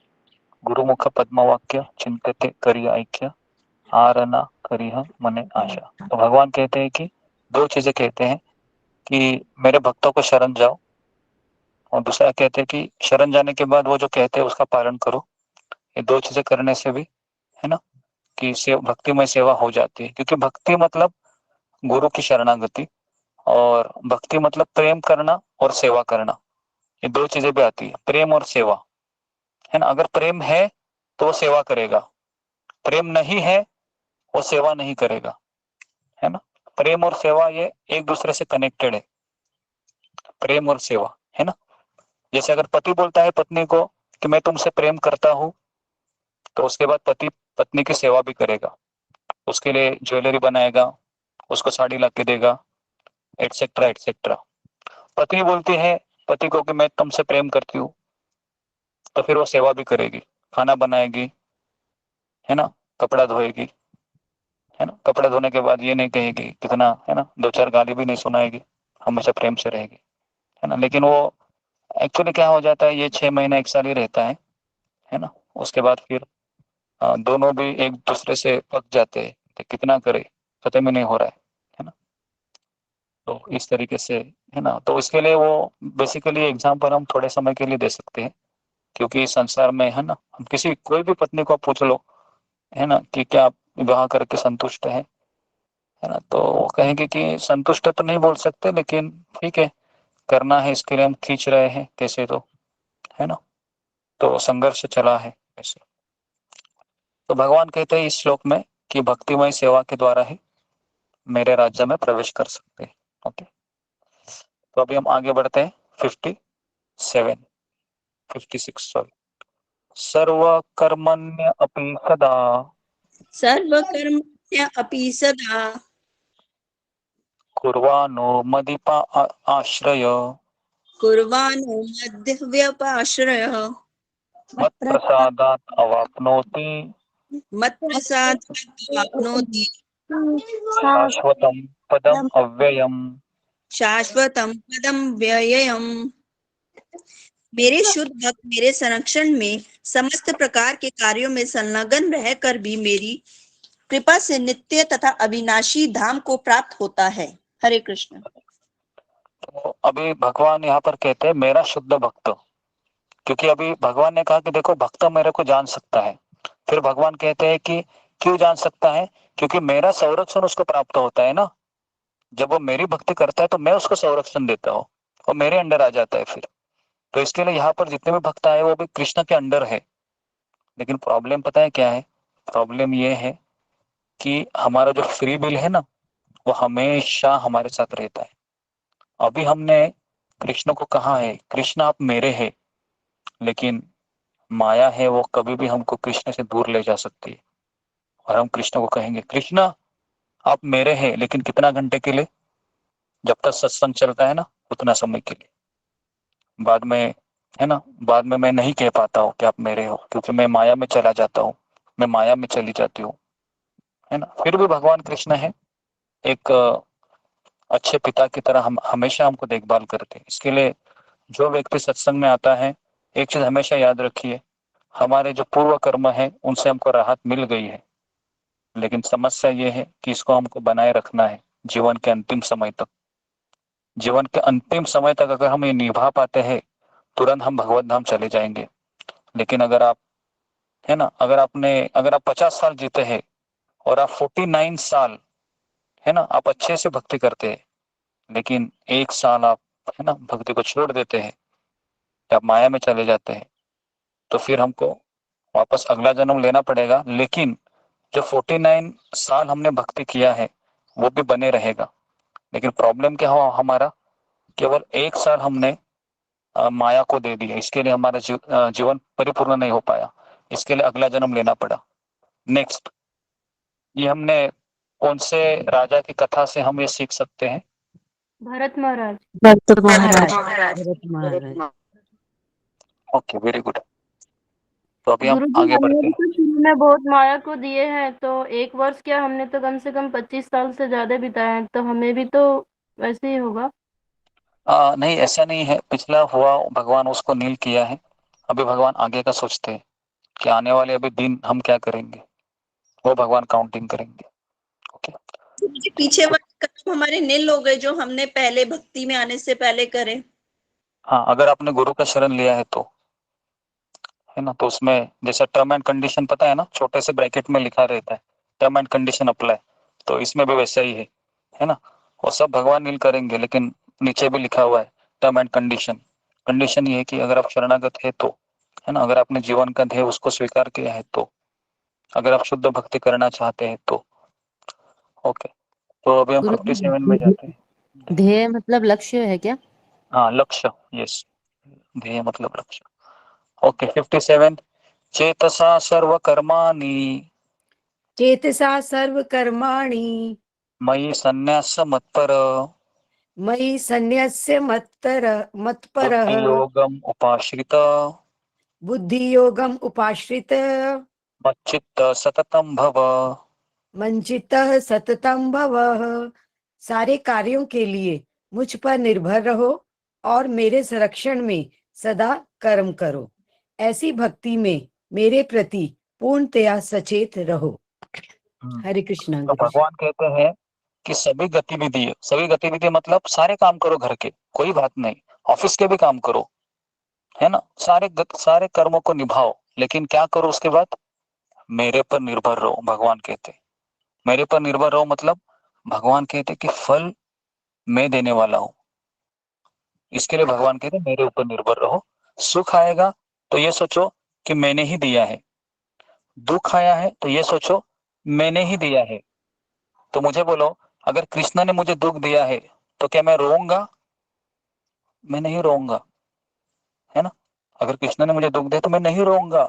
गुरुमुख पद्म वाक्य चिंतते करिय ऐक्य आरना करिह मने आशा। तो भगवान कहते हैं कि दो चीजें कहते हैं कि मेरे भक्तों को शरण जाओ, और दूसरा कहते हैं कि शरण जाने के बाद वो जो कहते हैं उसका पालन करो। ये दो चीजें करने से भी है ना कि भक्तिमय सेवा हो जाती है। क्योंकि भक्ति मतलब गुरु की शरणागति, और भक्ति मतलब प्रेम करना और सेवा करना, ये दो चीजें भी आती है, प्रेम और सेवा, है ना। अगर प्रेम है तो वो सेवा करेगा, प्रेम नहीं है वो सेवा नहीं करेगा, है ना। प्रेम और सेवा ये एक दूसरे से कनेक्टेड है, प्रेम और सेवा, है ना। जैसे अगर पति बोलता है पत्नी को कि मैं तुमसे प्रेम करता हूं, तो उसके बाद पति पत्नी की सेवा भी करेगा, उसके लिए ज्वेलरी बनाएगा, उसको साड़ी ला के देगा, एटसेट्रा एटसेट्रा। पत्नी बोलती है पति को कि मैं तुमसे प्रेम करती हूँ, तो फिर वो सेवा भी करेगी, खाना बनाएगी, है ना, कपड़ा धोएगी, है ना। कपड़ा धोने के बाद ये नहीं कहेगी कितना, है ना, दो चार गाली भी नहीं सुनाएगी, हमेशा प्रेम से रहेगी, है ना। लेकिन वो एक्चुअली क्या हो जाता है, ये 6 महीना 1 साल ही रहता है ना। उसके बाद फिर दोनों भी एक दूसरे से पक जाते हैं, तो कितना करे खत्म ही नहीं हो रहा है ना। तो इस तरीके से, है ना। तो इसके लिए वो बेसिकली एग्जाम्पल हम थोड़े समय के लिए दे सकते हैं, क्योंकि इस संसार में, है ना, हम किसी कोई भी पत्नी को पूछ लो, है ना, कि क्या आप विवाह करके संतुष्ट है ना, तो वो कहेंगे कि संतुष्ट तो नहीं बोल सकते, लेकिन ठीक है, करना है इसके लिए हम खींच रहे हैं कैसे, तो है ना। तो संघर्ष चला है ऐसे। तो भगवान कहते हैं इस श्लोक में कि भक्तिमय सेवा के द्वारा ही मेरे राज्य में प्रवेश कर सकते हैं। ओके, तो अभी हम आगे बढ़ते हैं 56 सॉरी। सर्वकर्मण्य अपि सदा सर्वकर्मण्य अपि सदा कुर्वाणो मदिपा आश्रय कुर्वाणो मद्व्यपाश्रयः मत्प्रसादात् अवाप्नोति मत्प्रसादाप्नोति शाश्वतं पदम् अव्ययम्। शाश्वतं पदं व्ययम्। मेरे शुद्ध भक्त मेरे संरक्षण में समस्त प्रकार के कार्यों में संलग्न रहकर भी मेरी कृपा से नित्य तथा अविनाशी धाम को प्राप्त होता है। हरे कृष्ण। तो अभी भगवान यहाँ पर कहते हैं मेरा शुद्ध भक्त, क्योंकि अभी भगवान ने कहा कि देखो भक्त मेरे को जान सकता है। फिर भगवान कहते हैं कि क्यों जान सकता है? क्योंकि मेरा संरक्षण उसको प्राप्त होता है ना। जब वो मेरी भक्ति करता है तो मैं उसको संरक्षण देता हूँ, और मेरे अंडर आ जाता है फिर। तो इसके लिए यहाँ पर जितने भी भक्त आए वो भी कृष्ण के अंडर है। लेकिन प्रॉब्लम पता है क्या है? प्रॉब्लम ये है कि हमारा जो फ्री विल है ना, वो हमेशा हमारे साथ रहता है। अभी हमने कृष्ण को कहा है कृष्ण आप मेरे हैं, लेकिन माया है वो कभी भी हमको कृष्ण से दूर ले जा सकती है। और हम कृष्ण को कहेंगे कृष्ण आप मेरे हैं, लेकिन कितना घंटे के लिए? जब तक सत्संग चलता है ना उतना समय के लिए। बाद में, है ना, बाद में मैं नहीं कह पाता हूँ कि आप मेरे हो, क्योंकि मैं माया में चला जाता हूँ, मैं माया में चली जाती हूँ, है ना। फिर भी भगवान कृष्ण है एक अच्छे पिता की तरह, हम हमेशा हमको देखभाल करते हैं। इसके लिए जो व्यक्ति सत्संग में आता है, एक चीज हमेशा याद रखिए, हमारे जो पूर्व कर्म है उनसे हमको राहत मिल गई है, लेकिन समस्या ये है कि इसको हमको बनाए रखना है जीवन के अंतिम समय तक। जीवन के अंतिम समय तक अगर हम ये निभा पाते हैं, तुरंत हम भगवत धाम चले जाएंगे। लेकिन अगर आप, है ना, अगर आप 50 साल जीते हैं और आप 49 साल, है ना, आप अच्छे से भक्ति करते हैं, लेकिन 1 साल आप, है ना, भक्ति को छोड़ देते हैं, आप माया में चले जाते हैं, तो फिर हमको वापस अगला जन्म लेना पड़ेगा। लेकिन जो 49 साल हमने भक्ति किया है वो भी बने रहेगा। लेकिन प्रॉब्लम क्या हुआ हमारा, केवल 1 साल हमने माया को दे दिया, इसके लिए हमारा जीवन परिपूर्ण नहीं हो पाया, इसके लिए अगला जन्म लेना पड़ा। नेक्स्ट, ये हमने कौन से राजा की कथा से हम ये सीख सकते हैं? Bharat Maharaj. Bharat Maharaj. Bharat Maharaj. Okay, very good. तो अभी हम गुरुजी आगे हमने बढ़ते भी हैं। तो शुरू में बहुत माया को दिए हैं, तो 1 वर्ष क्या, हमने तो कम से कम 25 साल से ज्यादा बिताए हैं, तो हमें भी तो वैसे ही होगा। नहीं, ऐसा नहीं है, पिछला हुआ भगवान उसको नील किया है, अभी भगवान आगे का सोचते हैं कि आने वाले अभी दिन हम क्या करेंगे, वो भगवान काउंटिंग करेंगे। ओके, जी, पीछे वाले कर्म हमारे नील हो गए जो हमने पहले भक्ति में आने से पहले करे। हाँ, अगर आपने गुरु का शरण लिया है तो, है ना, तो उसमें जैसा टर्म एंड कंडीशन पता है ना, छोटे से ब्रैकेट में लिखा रहता है टर्म एंड कंडीशन अप्लाई, तो इसमें भी वैसा ही है ना, वो सब भगवान नील करेंगे, लेकिन नीचे भी लिखा हुआ है टर्म एंड कंडीशन। कंडीशन ये है कि अगर आप शरणागत है तो, है ना, अगर आपने जीवन का ध्येय उसको स्वीकार किया है तो, अगर आप शुद्ध भक्ति करना चाहते हैं तो। ओके, तो अभी हम 57 में जाते हैं। ध्येय मतलब लक्ष्य है क्या? हाँ, लक्ष्य, यस, ध्येय मतलब लक्ष्य। ओके, 57, चेतसा सर्व कर्माणि चेतसा सर्व कर्माणि मयि संन्यास मत्पर मयि संन्यस्य मत्परः बुद्धियोगम उपाश्रित बुद्धियोगम उपाश्रित मच्चित्त सततम भव। मंचितः सततम भवः। सारे कार्यों के लिए मुझ पर निर्भर रहो और मेरे संरक्षण में सदा कर्म करो। ऐसी भक्ति में मेरे प्रति पूर्णतया सचेत रहो। हरे कृष्णा। तो भगवान कहते हैं कि सभी गतिविधि मतलब सारे काम करो, घर के कोई बात नहीं, ऑफिस के भी काम करो, है ना, सारे कर्मों को निभाओ, लेकिन क्या करो उसके बाद? मेरे पर निर्भर रहो। भगवान कहते मेरे पर निर्भर रहो मतलब भगवान कहते कि फल मैं देने वाला हूं, इसके लिए भगवान कहते मेरे ऊपर निर्भर रहो। सुख आएगा तो ये सोचो कि मैंने ही दिया है, दुख आया है तो ये सोचो मैंने ही दिया है। तो मुझे बोलो, अगर कृष्ण ने मुझे दुख दिया है तो क्या मैं रोऊंगा? मैं नहीं रोऊंगा, है ना। अगर कृष्ण ने मुझे दुख दिया तो मैं नहीं रोऊंगा,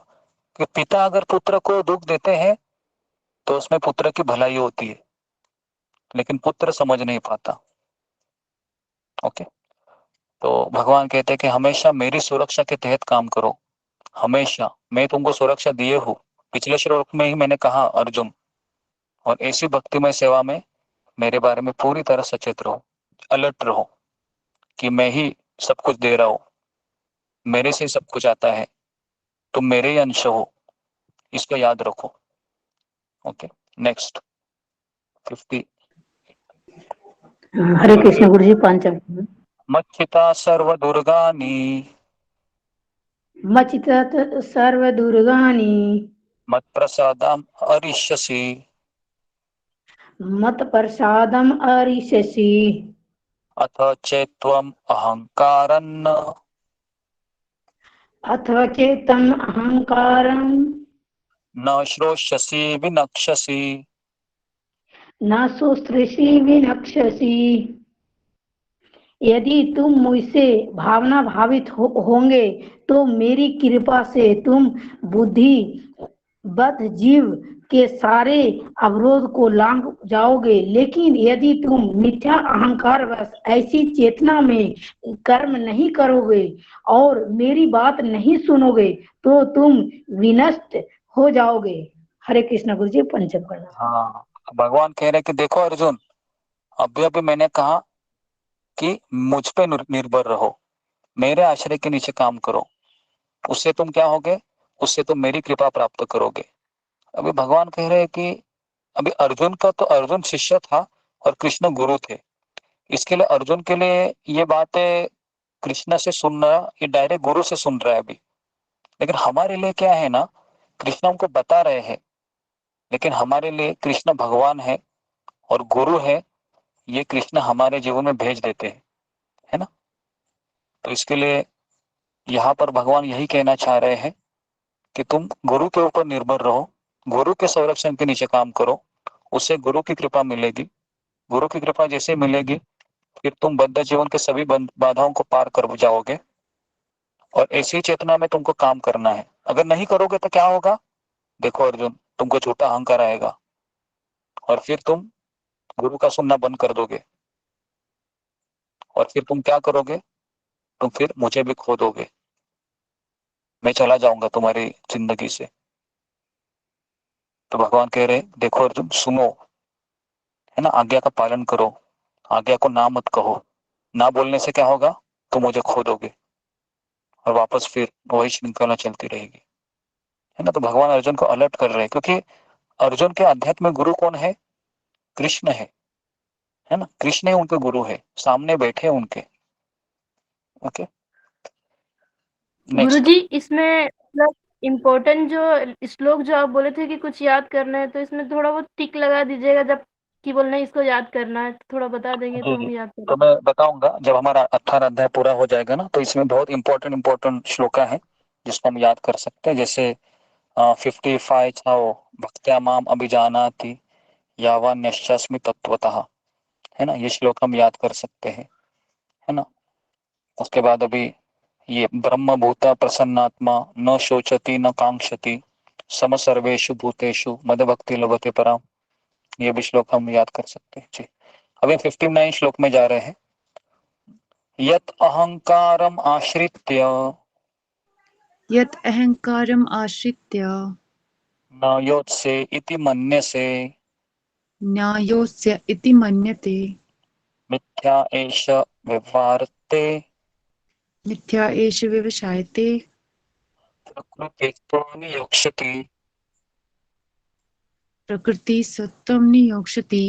कि पिता अगर पुत्र को दुख देते हैं तो उसमें पुत्र की भलाई होती है, लेकिन पुत्र समझ नहीं पाता। ओके, तो भगवान कहते हैं कि हमेशा मेरी सुरक्षा के तहत काम करो, हमेशा मैं तुमको सुरक्षा दिए हूँ। पिछले श्लोक में ही मैंने कहा अर्जुन, और ऐसी भक्तिमय सेवा में मेरे बारे में पूरी तरह सचेत रहो, अलर्ट रहो कि मैं ही सब कुछ दे रहा हूँ, मेरे से सब कुछ आता है, तुम मेरे ही अंश हो, इसको याद रखो। Okay, next 50। हरे कृष्ण गुरुजी। पंचम मच्चिता सर्व दुर्गानि मचित सर्व दुर्गानि मत प्रसादम अरिष्यसि मत प्रसादम अरिष्यसि अथ चेत्त्वम् अहंकारन्न अथवा चेतम अहंकारं न श्रोष्यसि विनक्ष्यसि। न सुस्त्रिषि विनक्ष्यसि। यदि तुम मुझसे भावना भावित होंगे तो मेरी कृपा से तुम बुद्धि बद्ध जीव के सारे अवरोध को लांघ जाओगे, लेकिन यदि तुम मिथ्या अहंकार बस ऐसी चेतना में कर्म नहीं करोगे और मेरी बात नहीं सुनोगे तो तुम विनष्ट हो जाओगे। हरे कृष्ण गुरु जी। पंचम प्रणाम। हाँ, भगवान कह रहे कि देखो अर्जुन, अभी अभी मैंने कहा कि मुझ पे निर्भर रहो, मेरे आश्रय के नीचे काम करो, उससे तुम क्या होगे? उससे तुम मेरी कृपा प्राप्त करोगे। अभी भगवान कह रहे हैं कि अभी अर्जुन का तो अर्जुन शिष्य था और कृष्ण गुरु थे, इसके लिए अर्जुन के लिए ये बातें कृष्ण से सुन रहा, ये डायरेक्ट गुरु से सुन रहा है अभी। लेकिन हमारे लिए क्या है ना, कृष्ण हमको बता रहे हैं, लेकिन हमारे लिए कृष्ण भगवान है और गुरु है, ये कृष्ण हमारे जीवन में भेज देते हैं, है ना। तो इसके लिए यहाँ पर भगवान यही कहना चाह रहे हैं कि तुम गुरु के ऊपर निर्भर रहो, गुरु के संरक्षण के नीचे काम करो, उससे गुरु की कृपा मिलेगी। गुरु की कृपा जैसे मिलेगी फिर तुम बद्ध जीवन के सभी बाधाओं को पार कर जाओगे। और ऐसी चेतना में तुमको काम करना है। अगर नहीं करोगे तो क्या होगा? देखो अर्जुन, तुमको झूठा अहंकार आएगा और फिर तुम गुरु का सुनना बंद कर दोगे। और फिर तुम क्या करोगे? तुम फिर मुझे भी खो दोगे। मैं चला जाऊंगा तुम्हारी जिंदगी से। तो भगवान कह रहे, देखो अर्जुन, सुनो, है ना, आज्ञा का पालन करो, आज्ञा को ना मत कहो। ना बोलने से क्या होगा? तुम मुझे खो दोगे और वापस फिर वही श्रृंखला चलती रहेगी, है ना। तो भगवान अर्जुन को अलर्ट कर रहे हैं, क्योंकि अर्जुन के अध्यात्म में गुरु कौन है? कृष्ण है ना। कृष्ण ही उनके गुरु है, सामने बैठे उनके। Okay, next. गुरुजी, इसमें मतलब इम्पोर्टेंट जो श्लोक जो आप बोले थे कि कुछ याद करना है, तो इसमें थोड़ा बहुत टिक लगा दीजिएगा जब कि बोलना है इसको याद करना है, तो थोड़ा बता देंगे जी तो हम जी, याद तो करेंगे। मैं बताऊंगा जब हमारा 18 अध्याय पूरा हो जाएगा ना, तो इसमें बहुत इंपॉर्टेंट श्लोका है जिसको हम याद कर सकते हैं। जैसे 55 छाओ भक्त्या माम अभिजानाति यावान्यश्चास्मि तत्वतः, है ना। ये श्लोक हम याद कर सकते हैं, है ना। उसके बाद अभी ये ब्रह्म भूता प्रसन्नात्मा न शोचति न कांक्षति सम सर्वेषु भूतेषु मद भक्ति लभते पराम, ये भी श्लोक हम याद कर सकते हैं जी। अभी 59 श्लोक में जा रहे हैं। यत अहंकारम आश्रित्य यत् अहंकारम् आश्रित्य न योत्से इति मन्यसे न्यायोस्य इति मन्यते मिथ्या एष व्यवहारते मिथ्या एष व्यवसायते प्रकृतिस्त्वं नियोक्ष्यति। प्रकृति सत्वं नियोक्ष्यति।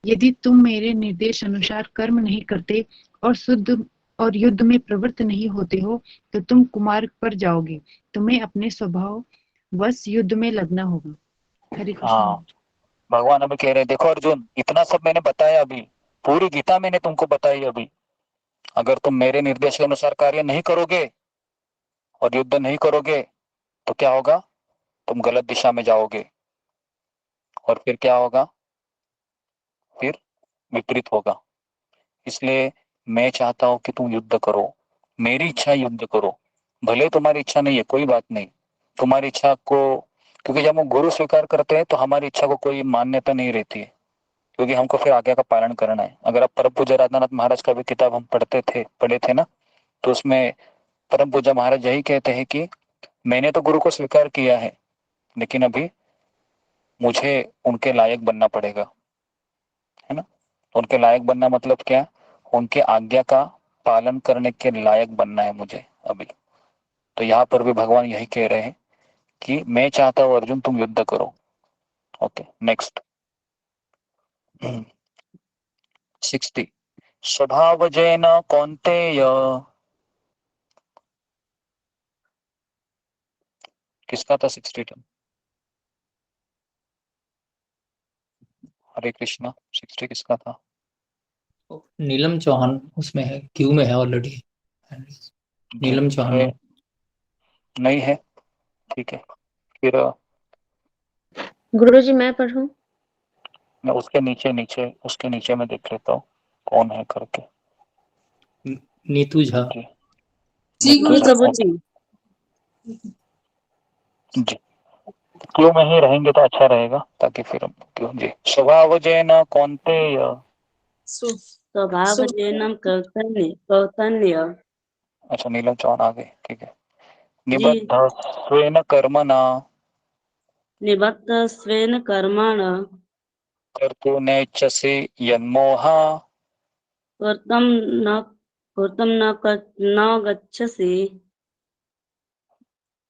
यदि तुम मेरे निर्देश अनुसार कर्म नहीं करते और शुद्ध और युद्ध में प्रवृत्त नहीं होते हो तो तुम कुमार्ग पर जाओगे। तुम्हें अपने स्वभाव बस युद्ध में लगना होगा। हरे कृष्ण। हाँ, भगवान अभी कह रहे हैं, देखो अर्जुन, इतना सब मैंने बताया, अभी पूरी गीता मैंने तुमको बताई। अभी अगर तुम मेरे निर्देश के अनुसार कार्य नहीं करोगे और युद्ध नहीं करोगे तो क्या होगा? तुम गलत दिशा में जाओगे और फिर क्या होगा? फिर विपरीत होगा। इसलिए मैं चाहता हूं कि तुम युद्ध करो, मेरी इच्छा युद्ध करो। भले तुम्हारी इच्छा नहीं है, कोई बात नहीं, तुम्हारी इच्छा को, क्योंकि जब हम गुरु स्वीकार करते हैं तो हमारी इच्छा को कोई मान्यता नहीं रहती है, क्योंकि हमको फिर आज्ञा का पालन करना है। अगर आप परम पूज्य राधानाथ महाराज का भी किताब हम पढ़े थे ना, तो उसमें परम पूज्य महाराज यही कहते हैं कि मैंने तो गुरु को स्वीकार किया है, लेकिन अभी मुझे उनके लायक बनना पड़ेगा, है ना। उनके लायक बनना मतलब क्या? उनके आज्ञा का पालन करने के लायक बनना है मुझे अभी। तो यहाँ पर भी भगवान यही कह रहे हैं कि मैं चाहता हूँ अर्जुन तुम युद्ध करो। ओके, नेक्स्ट 60 स्वभावजेन कौन्तेय, किसका था 62? हरे कृष्णा, 60 किसका था? नीलम चौहान उसमें है, क्यू में है ऑलरेडी। नीलम चौहान ने नहीं है, ठीक है। फिर गुरुजी मैं पढ़ूं? मैं उसके नीचे में देख लेता हूँ कौन है करके। नीतू झा जी, जी नीतू झा, गुरु ओके। जी, क्यों में ही रहेंगे तो अच्छा रहेगा, ताकि फिर हम क्यों जी। स्वभावजेन कौन्तेय, स्वभावजेन कौतन्य। अच्छा, नीलम चौहान आ गए, ठीक है। जी। निबद्ध स्वेन कर्मणा निबद्धस्वेन कर्मणा कर्तुनेच्छसि यन्मोहा कर्तुं न गच्छसि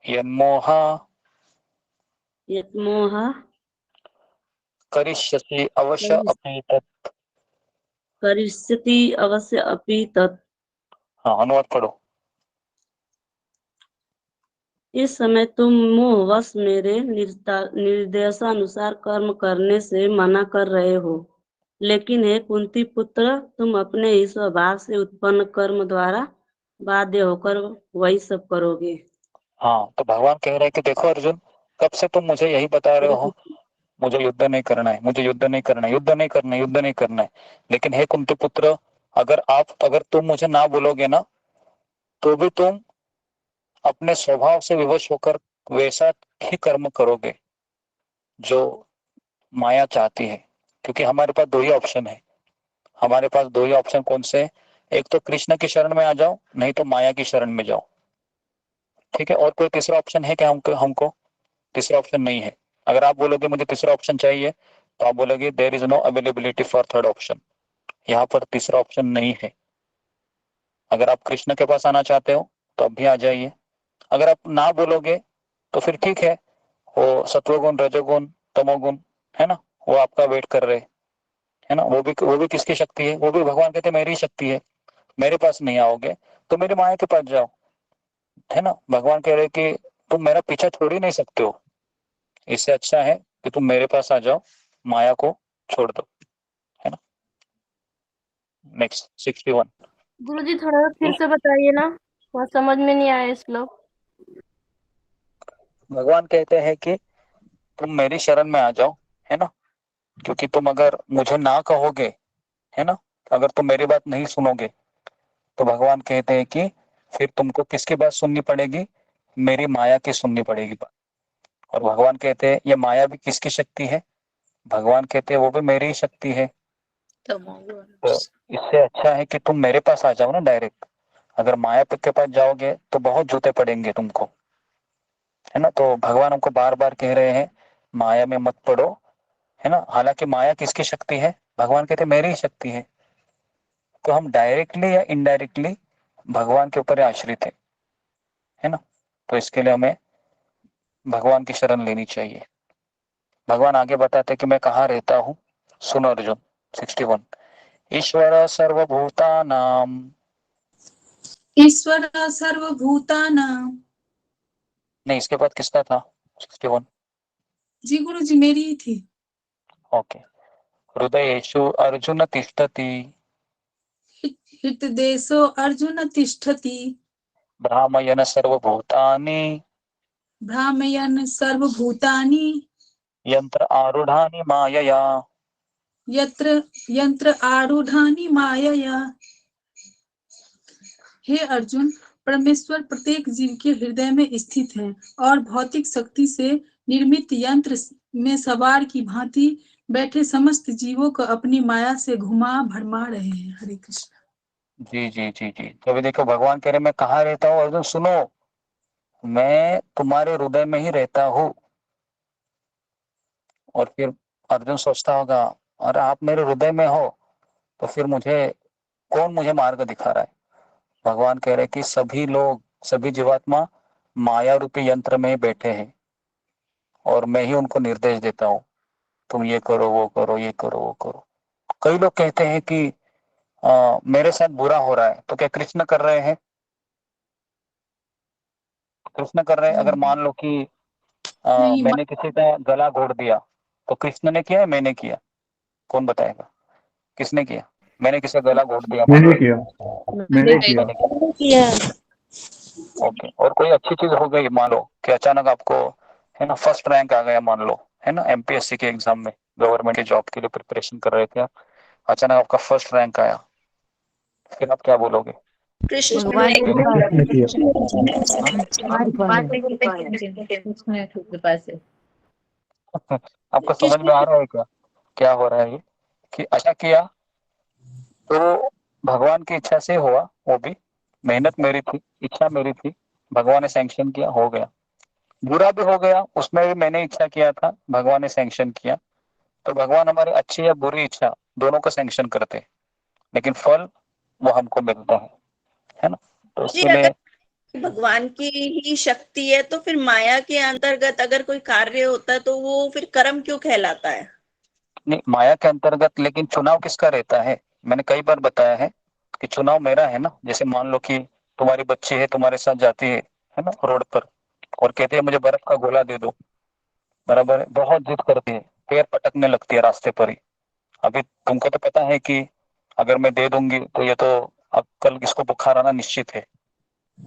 यन्मोहा यन्मोहा करिष्यसि अवश्य अपि तत्। करिष्यति अवश्य अपि तत्। हाँ, अनुवाद पढ़ो। इस समय तुम मोहवश मेरे निर्देशानुसार कर्म करने से मना कर रहे हो, लेकिन हे कुंती पुत्र, तुम अपने ही स्वभाव से उत्पन्न कर्म द्वारा बाध्य होकर वही सब करोगे। हाँ, तो भगवान कह रहे हैं कि देखो अर्जुन, कब से तुम मुझे यही बता रहे हो मुझे युद्ध नहीं करना है, मुझे युद्ध नहीं करना है, युद्ध नहीं करना है, युद्ध नहीं करना है। लेकिन हे कुंती पुत्र, अगर तुम मुझे ना बोलोगे ना, तो भी तुम अपने स्वभाव से विवश होकर वैसा ही कर्म करोगे जो माया चाहती है। क्योंकि हमारे पास दो ही ऑप्शन है, हमारे पास दो ही ऑप्शन कौन से हैं? एक तो कृष्ण की शरण में आ जाओ, नहीं तो माया की शरण में जाओ। ठीक है, और कोई तीसरा ऑप्शन है क्या हमको? तीसरा ऑप्शन नहीं है। अगर आप बोलोगे मुझे तीसरा ऑप्शन चाहिए, तो आप बोलोगे there is no availability for third option. यहाँ पर तीसरा ऑप्शन नहीं है। अगर आप कृष्ण के पास आना चाहते हो तो अब भी आ जाइए। अगर आप ना बोलोगे तो फिर ठीक है, वो सत्वगुण, रजोगुण, तमोगुण है ना, वो आपका वेट कर रहे है ना। वो भी किसकी शक्ति है? वो भी भगवान कहते हैं मेरी शक्ति है। मेरे पास नहीं आओगे तो मेरी माया के पास जाओ, है ना। भगवान कह रहे कि तुम मेरा पीछा छोड़ ही नहीं सकते हो, इससे अच्छा है कि तुम मेरे पास आ जाओ, माया को छोड़ दो, है ना। नेक्स्ट 61। गुरुजी थोड़ा फिर से बताइए ना, वहाँ समझ में नहीं आया श्लोक। भगवान कहते हैं कि तुम मेरी शरण में आ जाओ, है ना। क्योंकि तुम अगर मुझे ना कहोगे, है ना, अगर तुम मेरी बात नहीं सुनोगे, तो भगवान कहते हैं कि फिर तुमको किसकी बात सुननी पड़ेगी? मेरी माया की सुननी पड़ेगी बात। और भगवान कहते हैं ये माया भी किसकी शक्ति है? भगवान कहते हैं वो भी मेरी ही शक्ति है। तो इससे अच्छा है कि तुम मेरे पास आ जाओ ना डायरेक्ट। अगर माया के पास जाओगे तो बहुत जूते पड़ेंगे तुमको, है ना। तो भगवान हमको बार बार कह रहे हैं माया में मत पड़ो, है ना। हालांकि माया किसकी शक्ति है? भगवान कहते हैं मेरी ही शक्ति है। तो हम डायरेक्टली या इनडायरेक्टली भगवान के ऊपर आश्रित है ना। तो इसके लिए हमें भगवान की शरण लेनी चाहिए। भगवान आगे बताते कि मैं कहाँ रहता हूँ। सुनो अर्जुन 61। ईश्वर सर्वभूतानां, ईश्वर सर्वभूतानां। नहीं, इसके बाद किसका था 61? जी गुरु जी, मेरी ही थी। ओके। हृदयेषु अर्जुन तिष्ठति, हृतदेशो अर्जुन तिष्ठति, भ्रामयन् सर्वभूतानि, भ्रामयन् सर्वभूतानि, यंत्र आरूढ़ानि मायया। यंत्र आरूढ़ानि मायया। हे अर्जुन, परमेश्वर प्रत्येक जीव के हृदय में स्थित है और भौतिक शक्ति से निर्मित यंत्र में सवार की भांति बैठे समस्त जीवों को अपनी माया से घुमा भरमा रहे हैं। हरे कृष्ण। जी जी जी जी। तो अभी देखो भगवान कह रहे मैं कहाँ रहता हूँ। अर्जुन सुनो, मैं तुम्हारे हृदय में ही रहता हूँ। और फिर अर्जुन सोचता होगा अरे आप मेरे हृदय में हो, तो फिर कौन मुझे मार्ग दिखा रहा है? भगवान कह रहे कि सभी लोग, सभी जीवात्मा माया रूपी यंत्र में बैठे हैं और मैं ही उनको निर्देश देता हूँ, तुम ये करो, वो करो, ये करो, वो करो। कई लोग कहते हैं कि मेरे साथ बुरा हो रहा है, तो क्या कृष्ण कर रहे हैं? कृष्ण कर रहे हैं। अगर मान लो कि मैंने किसी का गला घोट दिया, तो कृष्ण ने किया है मैंने किया? कौन बताएगा किसने किया? मैंने किसी का गला घोट दिया, मैंने किया, मैंने किया। ओके। और कोई अच्छी चीज हो गई, मान लो कि अचानक आपको, है ना, फर्स्ट रैंक आ गया, मान लो, है ना, एमपीएससी के एग्जाम में, गवर्नमेंट के जॉब के लिए प्रिपरेशन कर रहे थे, अचानक आपका फर्स्ट रैंक आया, फिर आप क्या बोलोगे? कृष्ण भगवान ने आपको समझ में आ रहा है क्या हो रहा है ये? कि अच्छा किया तो भगवान की इच्छा से हुआ, वो भी मेहनत मेरी थी, इच्छा मेरी थी, भगवान ने सैंक्शन किया, हो गया। बुरा भी हो गया, उसमें भी मैंने इच्छा किया था, भगवान ने सैंक्शन किया। तो भगवान हमारी अच्छी या बुरी इच्छा दोनों को सैंक्शन करते हैं, लेकिन फल वो हमको मिलता है ना। तो जी, उसके लिए अगर भगवान की ही शक्ति है तो फिर माया के अंतर्गत अगर कोई कार्य होता है तो वो फिर कर्म क्यों कहलाता है? नहीं, माया के अंतर्गत लेकिन चुनाव किसका रहता है? मैंने कई बार बताया है कि चुनाव मेरा है ना। जैसे मान लो कि तुम्हारी बच्ची है, तुम्हारे साथ जाती है ना रोड पर, और कहती है मुझे बर्फ का गोला दे दो, बराबर है, बहुत जिद करती है, पैर पटकने लगती है रास्ते पर ही। अभी तुमको तो पता है कि अगर मैं दे दूंगी तो ये तो अब कल इसको बुखार आना निश्चित है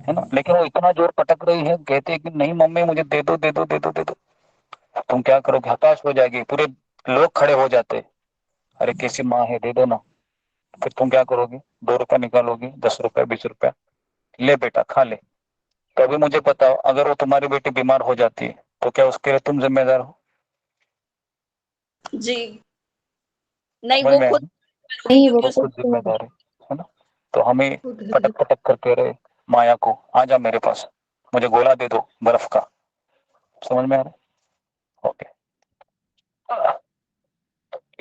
ना। लेकिन वो इतना जोर पटक रही है, कहती है कि नहीं मम्मी मुझे दे दो, दे दो, दे दो, दे दो। तुम क्या करोगे, हताश हो जाएगी, पूरे लोग खड़े हो जाते, अरे कैसी माँ है, दे दो ना। फिर तुम क्या करोगे, 2 रुपया निकालोगे, 10 रुपया 20 रुपया, ले बेटा खा ले। तो अभी मुझे बताओ, अगर वो तुम्हारी बेटी बीमार हो जाती है तो क्या उसके लिए तुम जिम्मेदार हो? जी नहीं, समझ वो में खुद आया? नहीं, वो वो खुद जिम्मेदार है ना। तो हमें पटक पटक करके रहे माया को, आ जा मेरे पास, मुझे गोला दे दो बर्फ का। समझ में आ रहा है? ओके।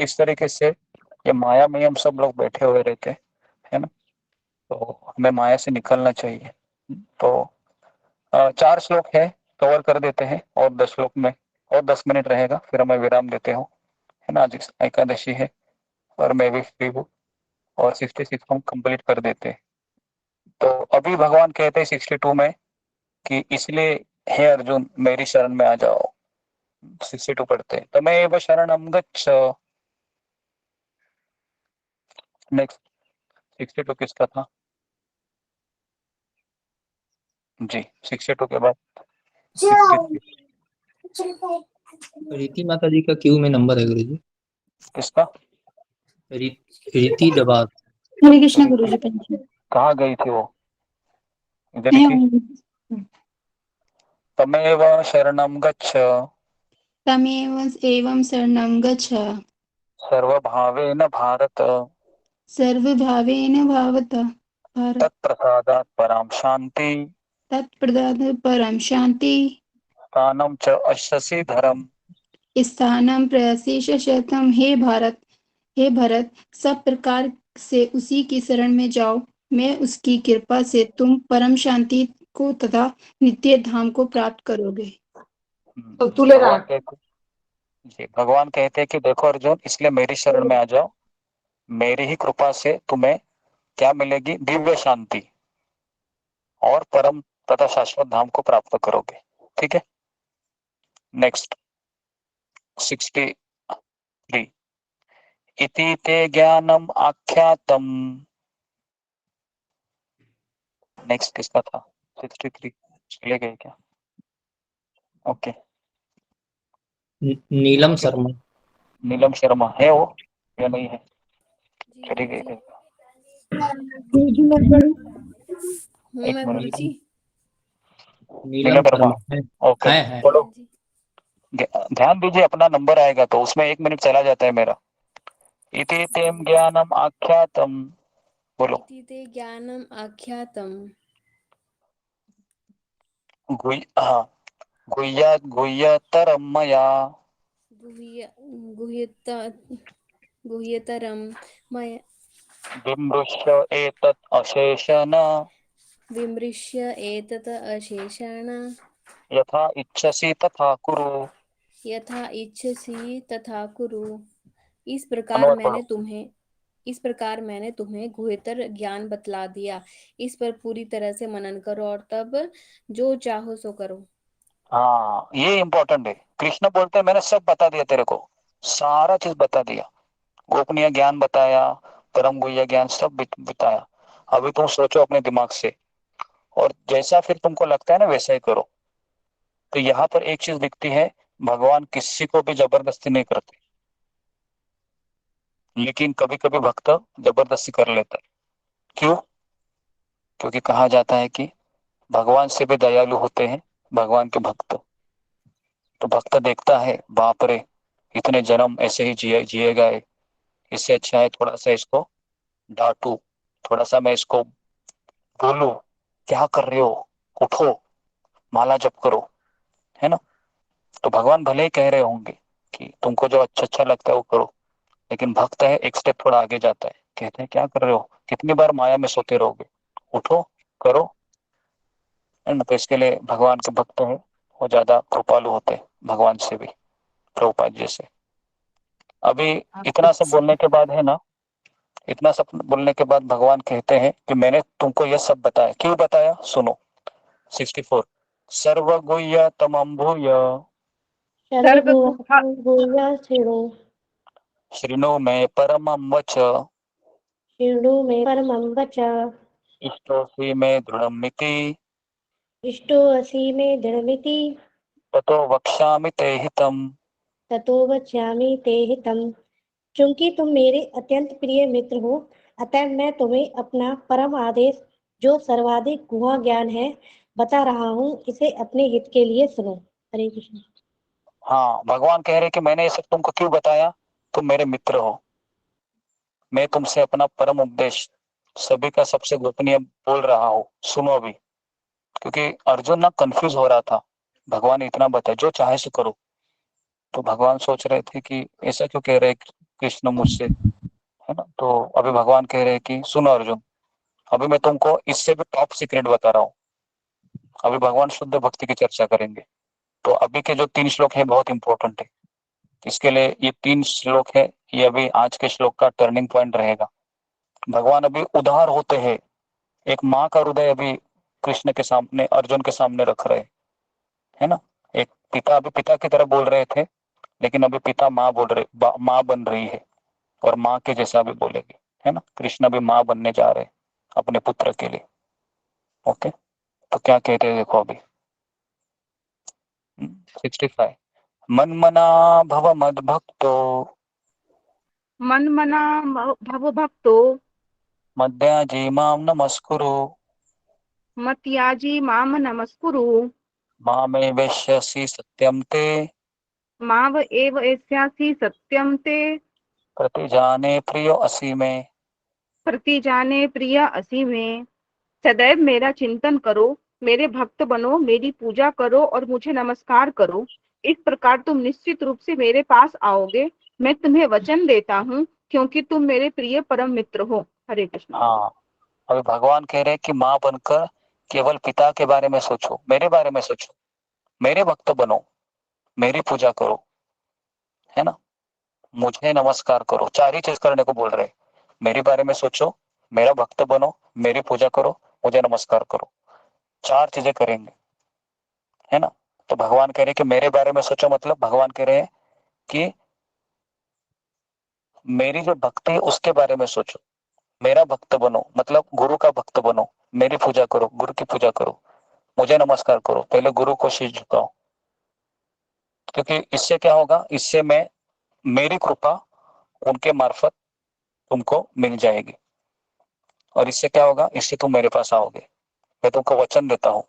इस तरीके से ये माया में हम सब लोग बैठे हुए रहते हैं, है ना। तो हमें माया से निकलना चाहिए। तो 4 श्लोक है, कवर कर देते हैं, और 10 श्लोक में और 10 मिनट रहेगा, फिर हमें विराम देते हो, है ना। आज एकादशी है और मैं भी फ्री हूँ, और 66 हम कंप्लीट कर देते हैं। तो अभी भगवान कहते हैं 62 में कि इसलिए हे अर्जुन मेरी शरण में आ जाओ। 62 पढ़ते हैं, तमेव शरणं गच्छ। नेक्स्ट 62 किसका था जी? 62 के बाद 63 रीति माता जी का क्यू में नंबर है गुरु जी। किसका? रीति दबार। हरे कृष्णा गुरु जी। कहाँ गई थी वो? इधर ही थी। तमेव शरणं गच्छ तमेव एवं शरणं गच्छ सर्वभावेन भारत सर्वभावेन भावत भारत तत्प्रसादात् परां शान्ति तत्प्रदान परम शांति स्थानं च अश्यसि धरम्। स्थानम प्रयासेश शतम। हे भरत, सब प्रकार से उसी की शरण में जाओ, मैं उसकी कृपा से तुम परम शांति को तथा नित्य धाम को प्राप्त करोगे। तो तू ले रहा जी। भगवान कहते हैं कि देखो अर्जुन, इसलिए मेरी शरण में आ जाओ, मेरी ही कृपा से तुम्हें क्या मिलेगी, दिव्य शांति और परम तथा शाश्वत धाम को प्राप्त करोगे। ठीक है। नेक्स्ट 63 इति ते ज्ञानम आख्यातम। नेक्स्ट किसका था? 63 चले गए क्या? ओके। नीलम शर्मा। नीलम शर्मा है वो या नहीं है? चली गई। मैं गुरुजी। नीलम शर्मा ओके है। बोलो। ध्यान दीजिए, अपना नंबर आएगा तो उसमें 1 मिनट चला जाता है मेरा। इति तेम ज्ञानम आख्यातम, बोलो। इति ते ज्ञानम आख्यातम गुह्यतरम मया गुह्यतरम मया विमृश्य एतत् अशेषेण विमृश्य एतत् अशेषेण यथा इच्छसि तथा कुरु। यथा इच्छसि तथा कुरु। इस प्रकार मैंने तुम्हें गुह्यतर ज्ञान बतला दिया, इस पर पूरी तरह से मनन करो और तब जो चाहो सो करो। हाँ, ये इम्पोर्टेंट है। कृष्ण बोलते हैं मैंने सब बता दिया तेरे को, सारा चीज बता दिया, गोपनीय ज्ञान बताया, परम गुह्य ज्ञान सब बताया। अभी तुम सोचो अपने दिमाग से, और जैसा फिर तुमको लगता है ना वैसा ही करो। तो यहाँ पर एक चीज दिखती है, भगवान किसी को भी जबरदस्ती नहीं करते, लेकिन कभी कभी भक्त जबरदस्ती कर लेता है। क्यों? क्योंकि कहा जाता है कि भगवान से भी दयालु होते हैं भगवान के भक्त। तो भक्त देखता है, बाप रे इतने जन्म ऐसे ही जिए गए, इससे अच्छा है थोड़ा सा इसको डांटू, थोड़ा सा मैं इसको बोलू, क्या कर रहे हो, उठो माला जप करो, है ना। तो भगवान भले ही कह रहे होंगे कि तुमको जो अच्छा अच्छा लगता है वो करो, लेकिन भक्त है एक स्टेप थोड़ा आगे जाता है, कहते हैं क्या कर रहे हो, कितनी बार माया में सोते रहोगे, उठो करो, है ना। तो इसके लिए भगवान के भक्त हैं वो ज्यादा कृपालु होते हैं भगवान से भी, प्रभुपाद जी से। अभी इतना सब बोलने के बाद है ना, इतना सब बोलने के बाद भगवान कहते हैं कि मैंने तुमको यह सब बताया। क्यों बताया? सुनो 64 सर्वगुह्य तमं भूय शृणु मे परमं वच इष्टोऽसि मे दृढमिति ततो वक्ष्यामि ते हितम्। ततो वक्ष्यामि ते हितम्। क्योंकि तुम मेरे अत्यंत प्रिय मित्र हो, अतः मैं तुम्हें अपना परम आदेश, जो सर्वाधिक गुहा ज्ञान है, बता रहा हूँ। इसे अपने हित के लिए सुनो। हरे कृष्ण। हाँ, भगवान कह रहे कि मैंने ये सब तुमको क्यों बताया, तुम मेरे मित्र हो। मैं तुमसे अपना परम उपदेश, सभी का सबसे गोपनीय बोल रहा हूँ, सुनो अभी। क्योंकि अर्जुन ना कंफ्यूज हो रहा था, भगवान ने इतना बताया जो चाहे सो करो। तो भगवान सोच रहे थे कि ऐसा क्यों कह रहे कृष्ण मुझसे, है ना। तो अभी भगवान कह रहे हैं कि सुनो अर्जुन, अभी मैं तुमको इससे भी टॉप सीक्रेट बता रहा हूँ। अभी भगवान शुद्ध भक्ति की चर्चा करेंगे। तो अभी के जो 3 श्लोक है बहुत इंपॉर्टेंट है। इसके लिए ये 3 श्लोक है, ये अभी आज के श्लोक का टर्निंग पॉइंट रहेगा। भगवान अभी उदार होते हैं, एक माँ का हृदय अभी कृष्ण के सामने, अर्जुन के सामने रख रहे, है ना। एक पिता अभी पिता की तरह बोल रहे थे, लेकिन अभी पिता माँ बोल रहे, माँ बन रही है, और माँ के जैसा भी बोलेगी, है ना। कृष्ण भी माँ बनने जा रहे हैं अपने पुत्र के लिए। ओके, तो क्या कहते हैं देखो अभी 65। मन मना भव मद भक्तो, मन मना भव भक्तो, मद्याजी माम नमस्कुरु, मत्याजी माम नमस्कुरु, मामे वैश्यसि सत्यम ते, माव एव एष्यासि सत्यम ते, प्रतिजाने प्रियो असि में। प्रतिजाने प्रिय असी में। सदैव मेरा चिंतन करो, मेरे भक्त बनो, मेरी पूजा करो और मुझे नमस्कार करो। इस प्रकार तुम निश्चित रूप से मेरे पास आओगे। मैं तुम्हें वचन देता हूँ, क्योंकि तुम मेरे प्रिय परम मित्र हो। हरे कृष्ण। हाँ, अभी भगवान कह रहे हैं कि माँ बनकर केवल पिता के बारे में सोचो, मेरे बारे में सोचो, मेरे भक्त बनो, मेरी पूजा करो, है ना। मुझे नमस्कार करो, 4 ही चीज करने को बोल रहे हैं। मेरे बारे में सोचो, मेरा भक्त बनो, मेरी पूजा करो, मुझे नमस्कार करो, 4 चीजें करेंगे, है ना। तो भगवान कह रहे हैं कि मेरे बारे में सोचो, मतलब भगवान कह रहे हैं कि मेरी जो भक्ति है उसके बारे में सोचो। मेरा भक्त बनो, मतलब गुरु का भक्त बनो, मेरी पूजा करो, गुरु की पूजा करो, मुझे नमस्कार करो, पहले गुरु को शीश झुकाओ। क्योंकि इससे क्या होगा, इससे मैं मेरी कृपा उनके मार्फत तुमको मिल जाएगी, और इससे क्या होगा, इससे तुम मेरे पास आओगे। मैं तुमको वचन देता हूँ।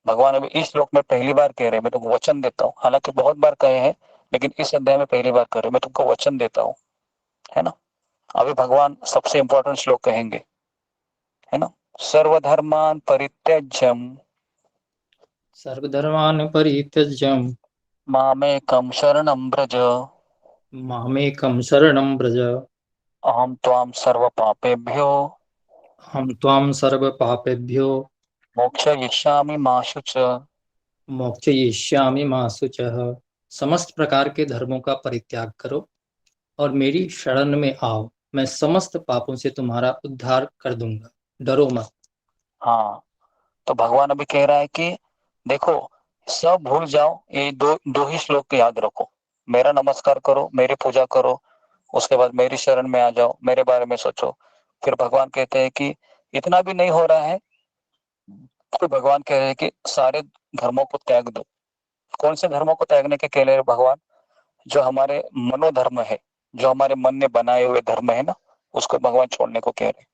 भगवान अभी इस श्लोक में पहली बार कह रहे हैं मैं तुमको वचन देता हूँ। हालांकि बहुत बार कहे हैं, लेकिन इस अध्याय में पहली बार कह रहे हैं मैं तुमको वचन देता हूँ, है ना। अभी भगवान सबसे इंपॉर्टेंट श्लोक कहेंगे, है ना। सर्वधर्मान परित्यज्यम, सर्वधर्मान् परित्यज्यं मामेकं शरणं व्रज, मामेकं शरणं व्रज, अहं त्वां सर्वपापेभ्यो अहं त्वां सर्वपापेभ्यो मोक्षयिष्यामि मा शुच। मोक्षयिष्यामि मा शुचः। समस्त प्रकार के धर्मों का परित्याग करो और मेरी शरण में आओ, मैं समस्त पापों से तुम्हारा उद्धार कर दूंगा, डरो मत। हाँ, तो भगवान अभी कह रहा है कि देखो, सब भूल जाओ, ये दो ही श्लोक याद रखो। मेरा नमस्कार करो, मेरी पूजा करो, उसके बाद मेरी शरण में आ जाओ, मेरे बारे में सोचो। फिर भगवान कहते हैं कि इतना भी नहीं हो रहा है, तो भगवान कह रहे हैं कि सारे धर्मों को त्याग दो। कौन से धर्मों को त्यागने के कह रहे हैं भगवान? जो हमारे मनोधर्म है, जो हमारे मन ने बनाए हुए धर्म है ना, उसको भगवान छोड़ने को कह रहे हैं।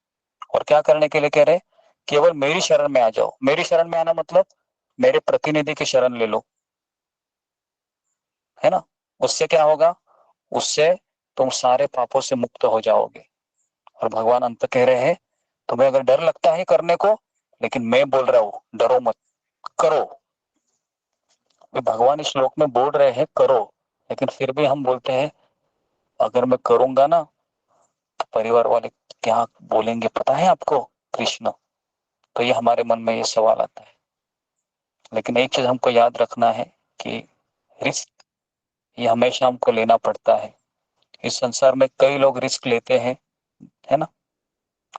और क्या करने के लिए कह रहे हैं? केवल मेरी शरण में आ जाओ। मेरी शरण में आना मतलब मेरे प्रतिनिधि की शरण ले लो, है ना। उससे क्या होगा? उससे तुम सारे पापों से मुक्त हो जाओगे। और भगवान अंत कह रहे हैं तुम्हें अगर डर लगता है करने को, लेकिन मैं बोल रहा हूं डरो मत, करो। भगवान इस श्लोक में बोल रहे हैं करो, लेकिन फिर भी हम बोलते हैं अगर मैं करूंगा ना तो परिवार वाले क्या बोलेंगे, पता है आपको कृष्ण। तो ये हमारे मन में ये सवाल आता है। लेकिन एक चीज हमको याद रखना है कि रिस्क ये हमेशा हमको लेना पड़ता है। इस संसार में कई लोग रिस्क लेते हैं, है ना,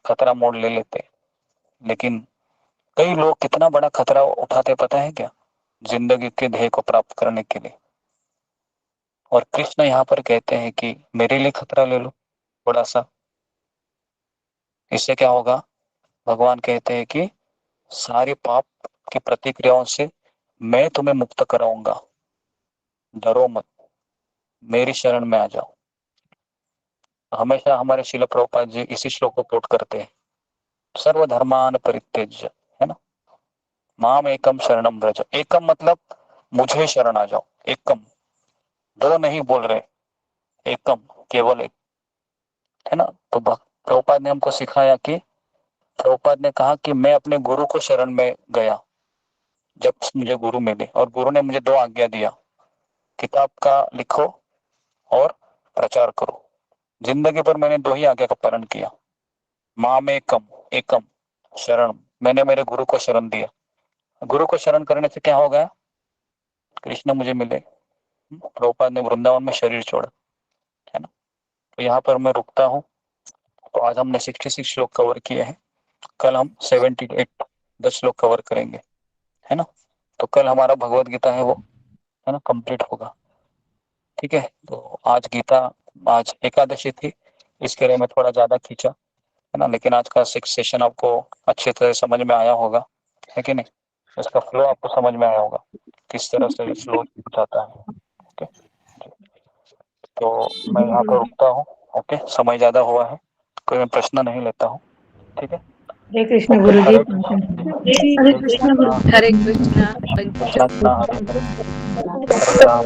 खतरा मोड़ ले लेते हैं। लेकिन कई लोग कितना बड़ा खतरा उठाते पता है क्या? जिंदगी के ध्येय को प्राप्त करने के लिए। और कृष्ण यहाँ पर कहते हैं कि मेरे लिए खतरा ले लो थोड़ा सा। इससे क्या होगा? भगवान कहते हैं कि सारी पाप की प्रतिक्रियाओं से मैं तुम्हें मुक्त कराऊंगा, डरो मत, मेरी शरण में आ जाओ। हमेशा हमारे शिल प्रभुपाद जी इसी श्लोक को कोट करते हैं, सर्वधर्मान परित्यज्य, है ना, माम एकम शरणम व्रज। एकम मतलब मुझे शरण आ जाओ, एकम, दो नहीं बोल रहे, एकम, केवल एक, है ना। तो प्रभुपाद ने हमको सिखाया कि, प्रभुपाद ने कहा कि मैं अपने गुरु को शरण में गया जब मुझे गुरु मिले, और गुरु ने मुझे 2 आज्ञा दिया, किताब का लिखो और प्रचार करो। जिंदगी भर मैंने 2 ही आज्ञा का पालन किया, माम एकम, एकम शरण, मैंने मेरे गुरु को शरण दिया। गुरु को शरण करने से क्या हो गया, कृष्ण मुझे मिले, प्रभुपाद ने वृंदावन में शरीर छोड़ा, है ना। तो यहाँ पर मैं रुकता हूँ। तो आज हमने 66 श्लोक कवर किए हैं, कल हम 78 10 श्लोक कवर करेंगे, है ना। तो कल हमारा भगवत गीता है वो, है ना, कंप्लीट होगा, ठीक है। तो आज गीता, आज एकादशी थी, इसके लिए मैं थोड़ा ज्यादा खींचा, है ना, लेकिन आज का 6 सेशन आपको अच्छी तरह समझ में आया होगा, है कि नहीं। इसका फ्लो आपको समझ में आया होगा, किस तरह से फ्लो जाता है। ओके, तो मैं यहाँ पर रुकता हूँ। ओके, समय ज्यादा हुआ है, कोई मैं प्रश्न नहीं लेता हूँ, ठीक है। हरे कृष्ण गुरु जी। हरे कृष्ण गुरु जी। हरे कृष्णा। कृष्णा हरे हरे, हरे राम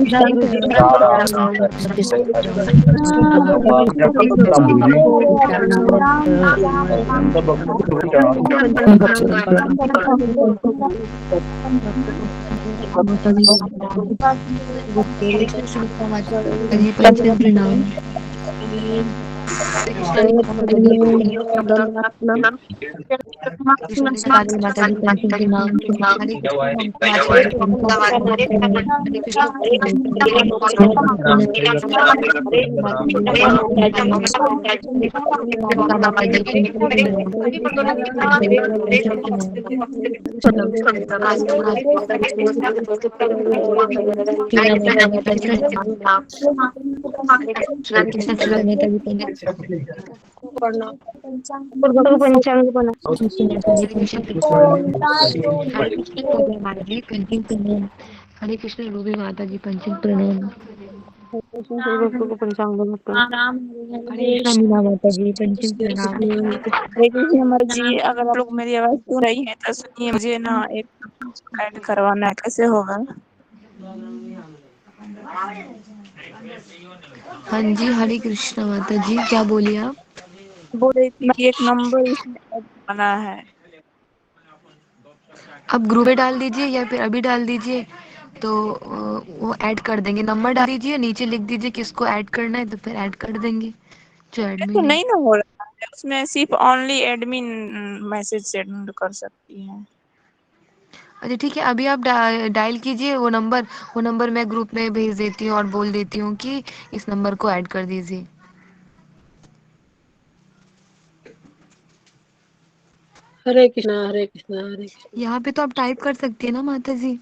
जय गुरु जी। राम राम हरे हरे, हरे कृष्ण रूबी माता जी पंचम प्रणाम। हरे कृष्ण मीना माता जी पंचम प्रणाम। हरे कृष्ण माता जी, अगर आप लोग मेरी आवाज सुन रही हैं तो सुनिए, मुझे ना एक ऐड करवाना है, कैसे होगा? हाँ जी, हरे कृष्ण माता जी, क्या बोलिए आप? बोल रही थी कि एक नंबर इसमें ऐड करवाना है। आप ग्रुप में डाल दीजिए या फिर अभी डाल दीजिए, तो वो ऐड कर देंगे। नंबर डाल दीजिए, नीचे लिख दीजिए किसको ऐड करना है, तो फिर ऐड कर देंगे जो तो एडमिन है। नहीं ना हो रहा है उसमें, सिर्फ ओनली एडमिन मैसेज सेंड कर सकती है। अच्छा ठीक है, अभी आप डायल कीजिए वो नंबर मैं ग्रुप में भेज देती हूँ और बोल देती हूँ कि इस नंबर को ऐड कर दीजिए। हरे कृष्णा हरे कृष्णा हरे कृष्णा। यहाँ पे तो आप टाइप कर सकती है ना माता जी।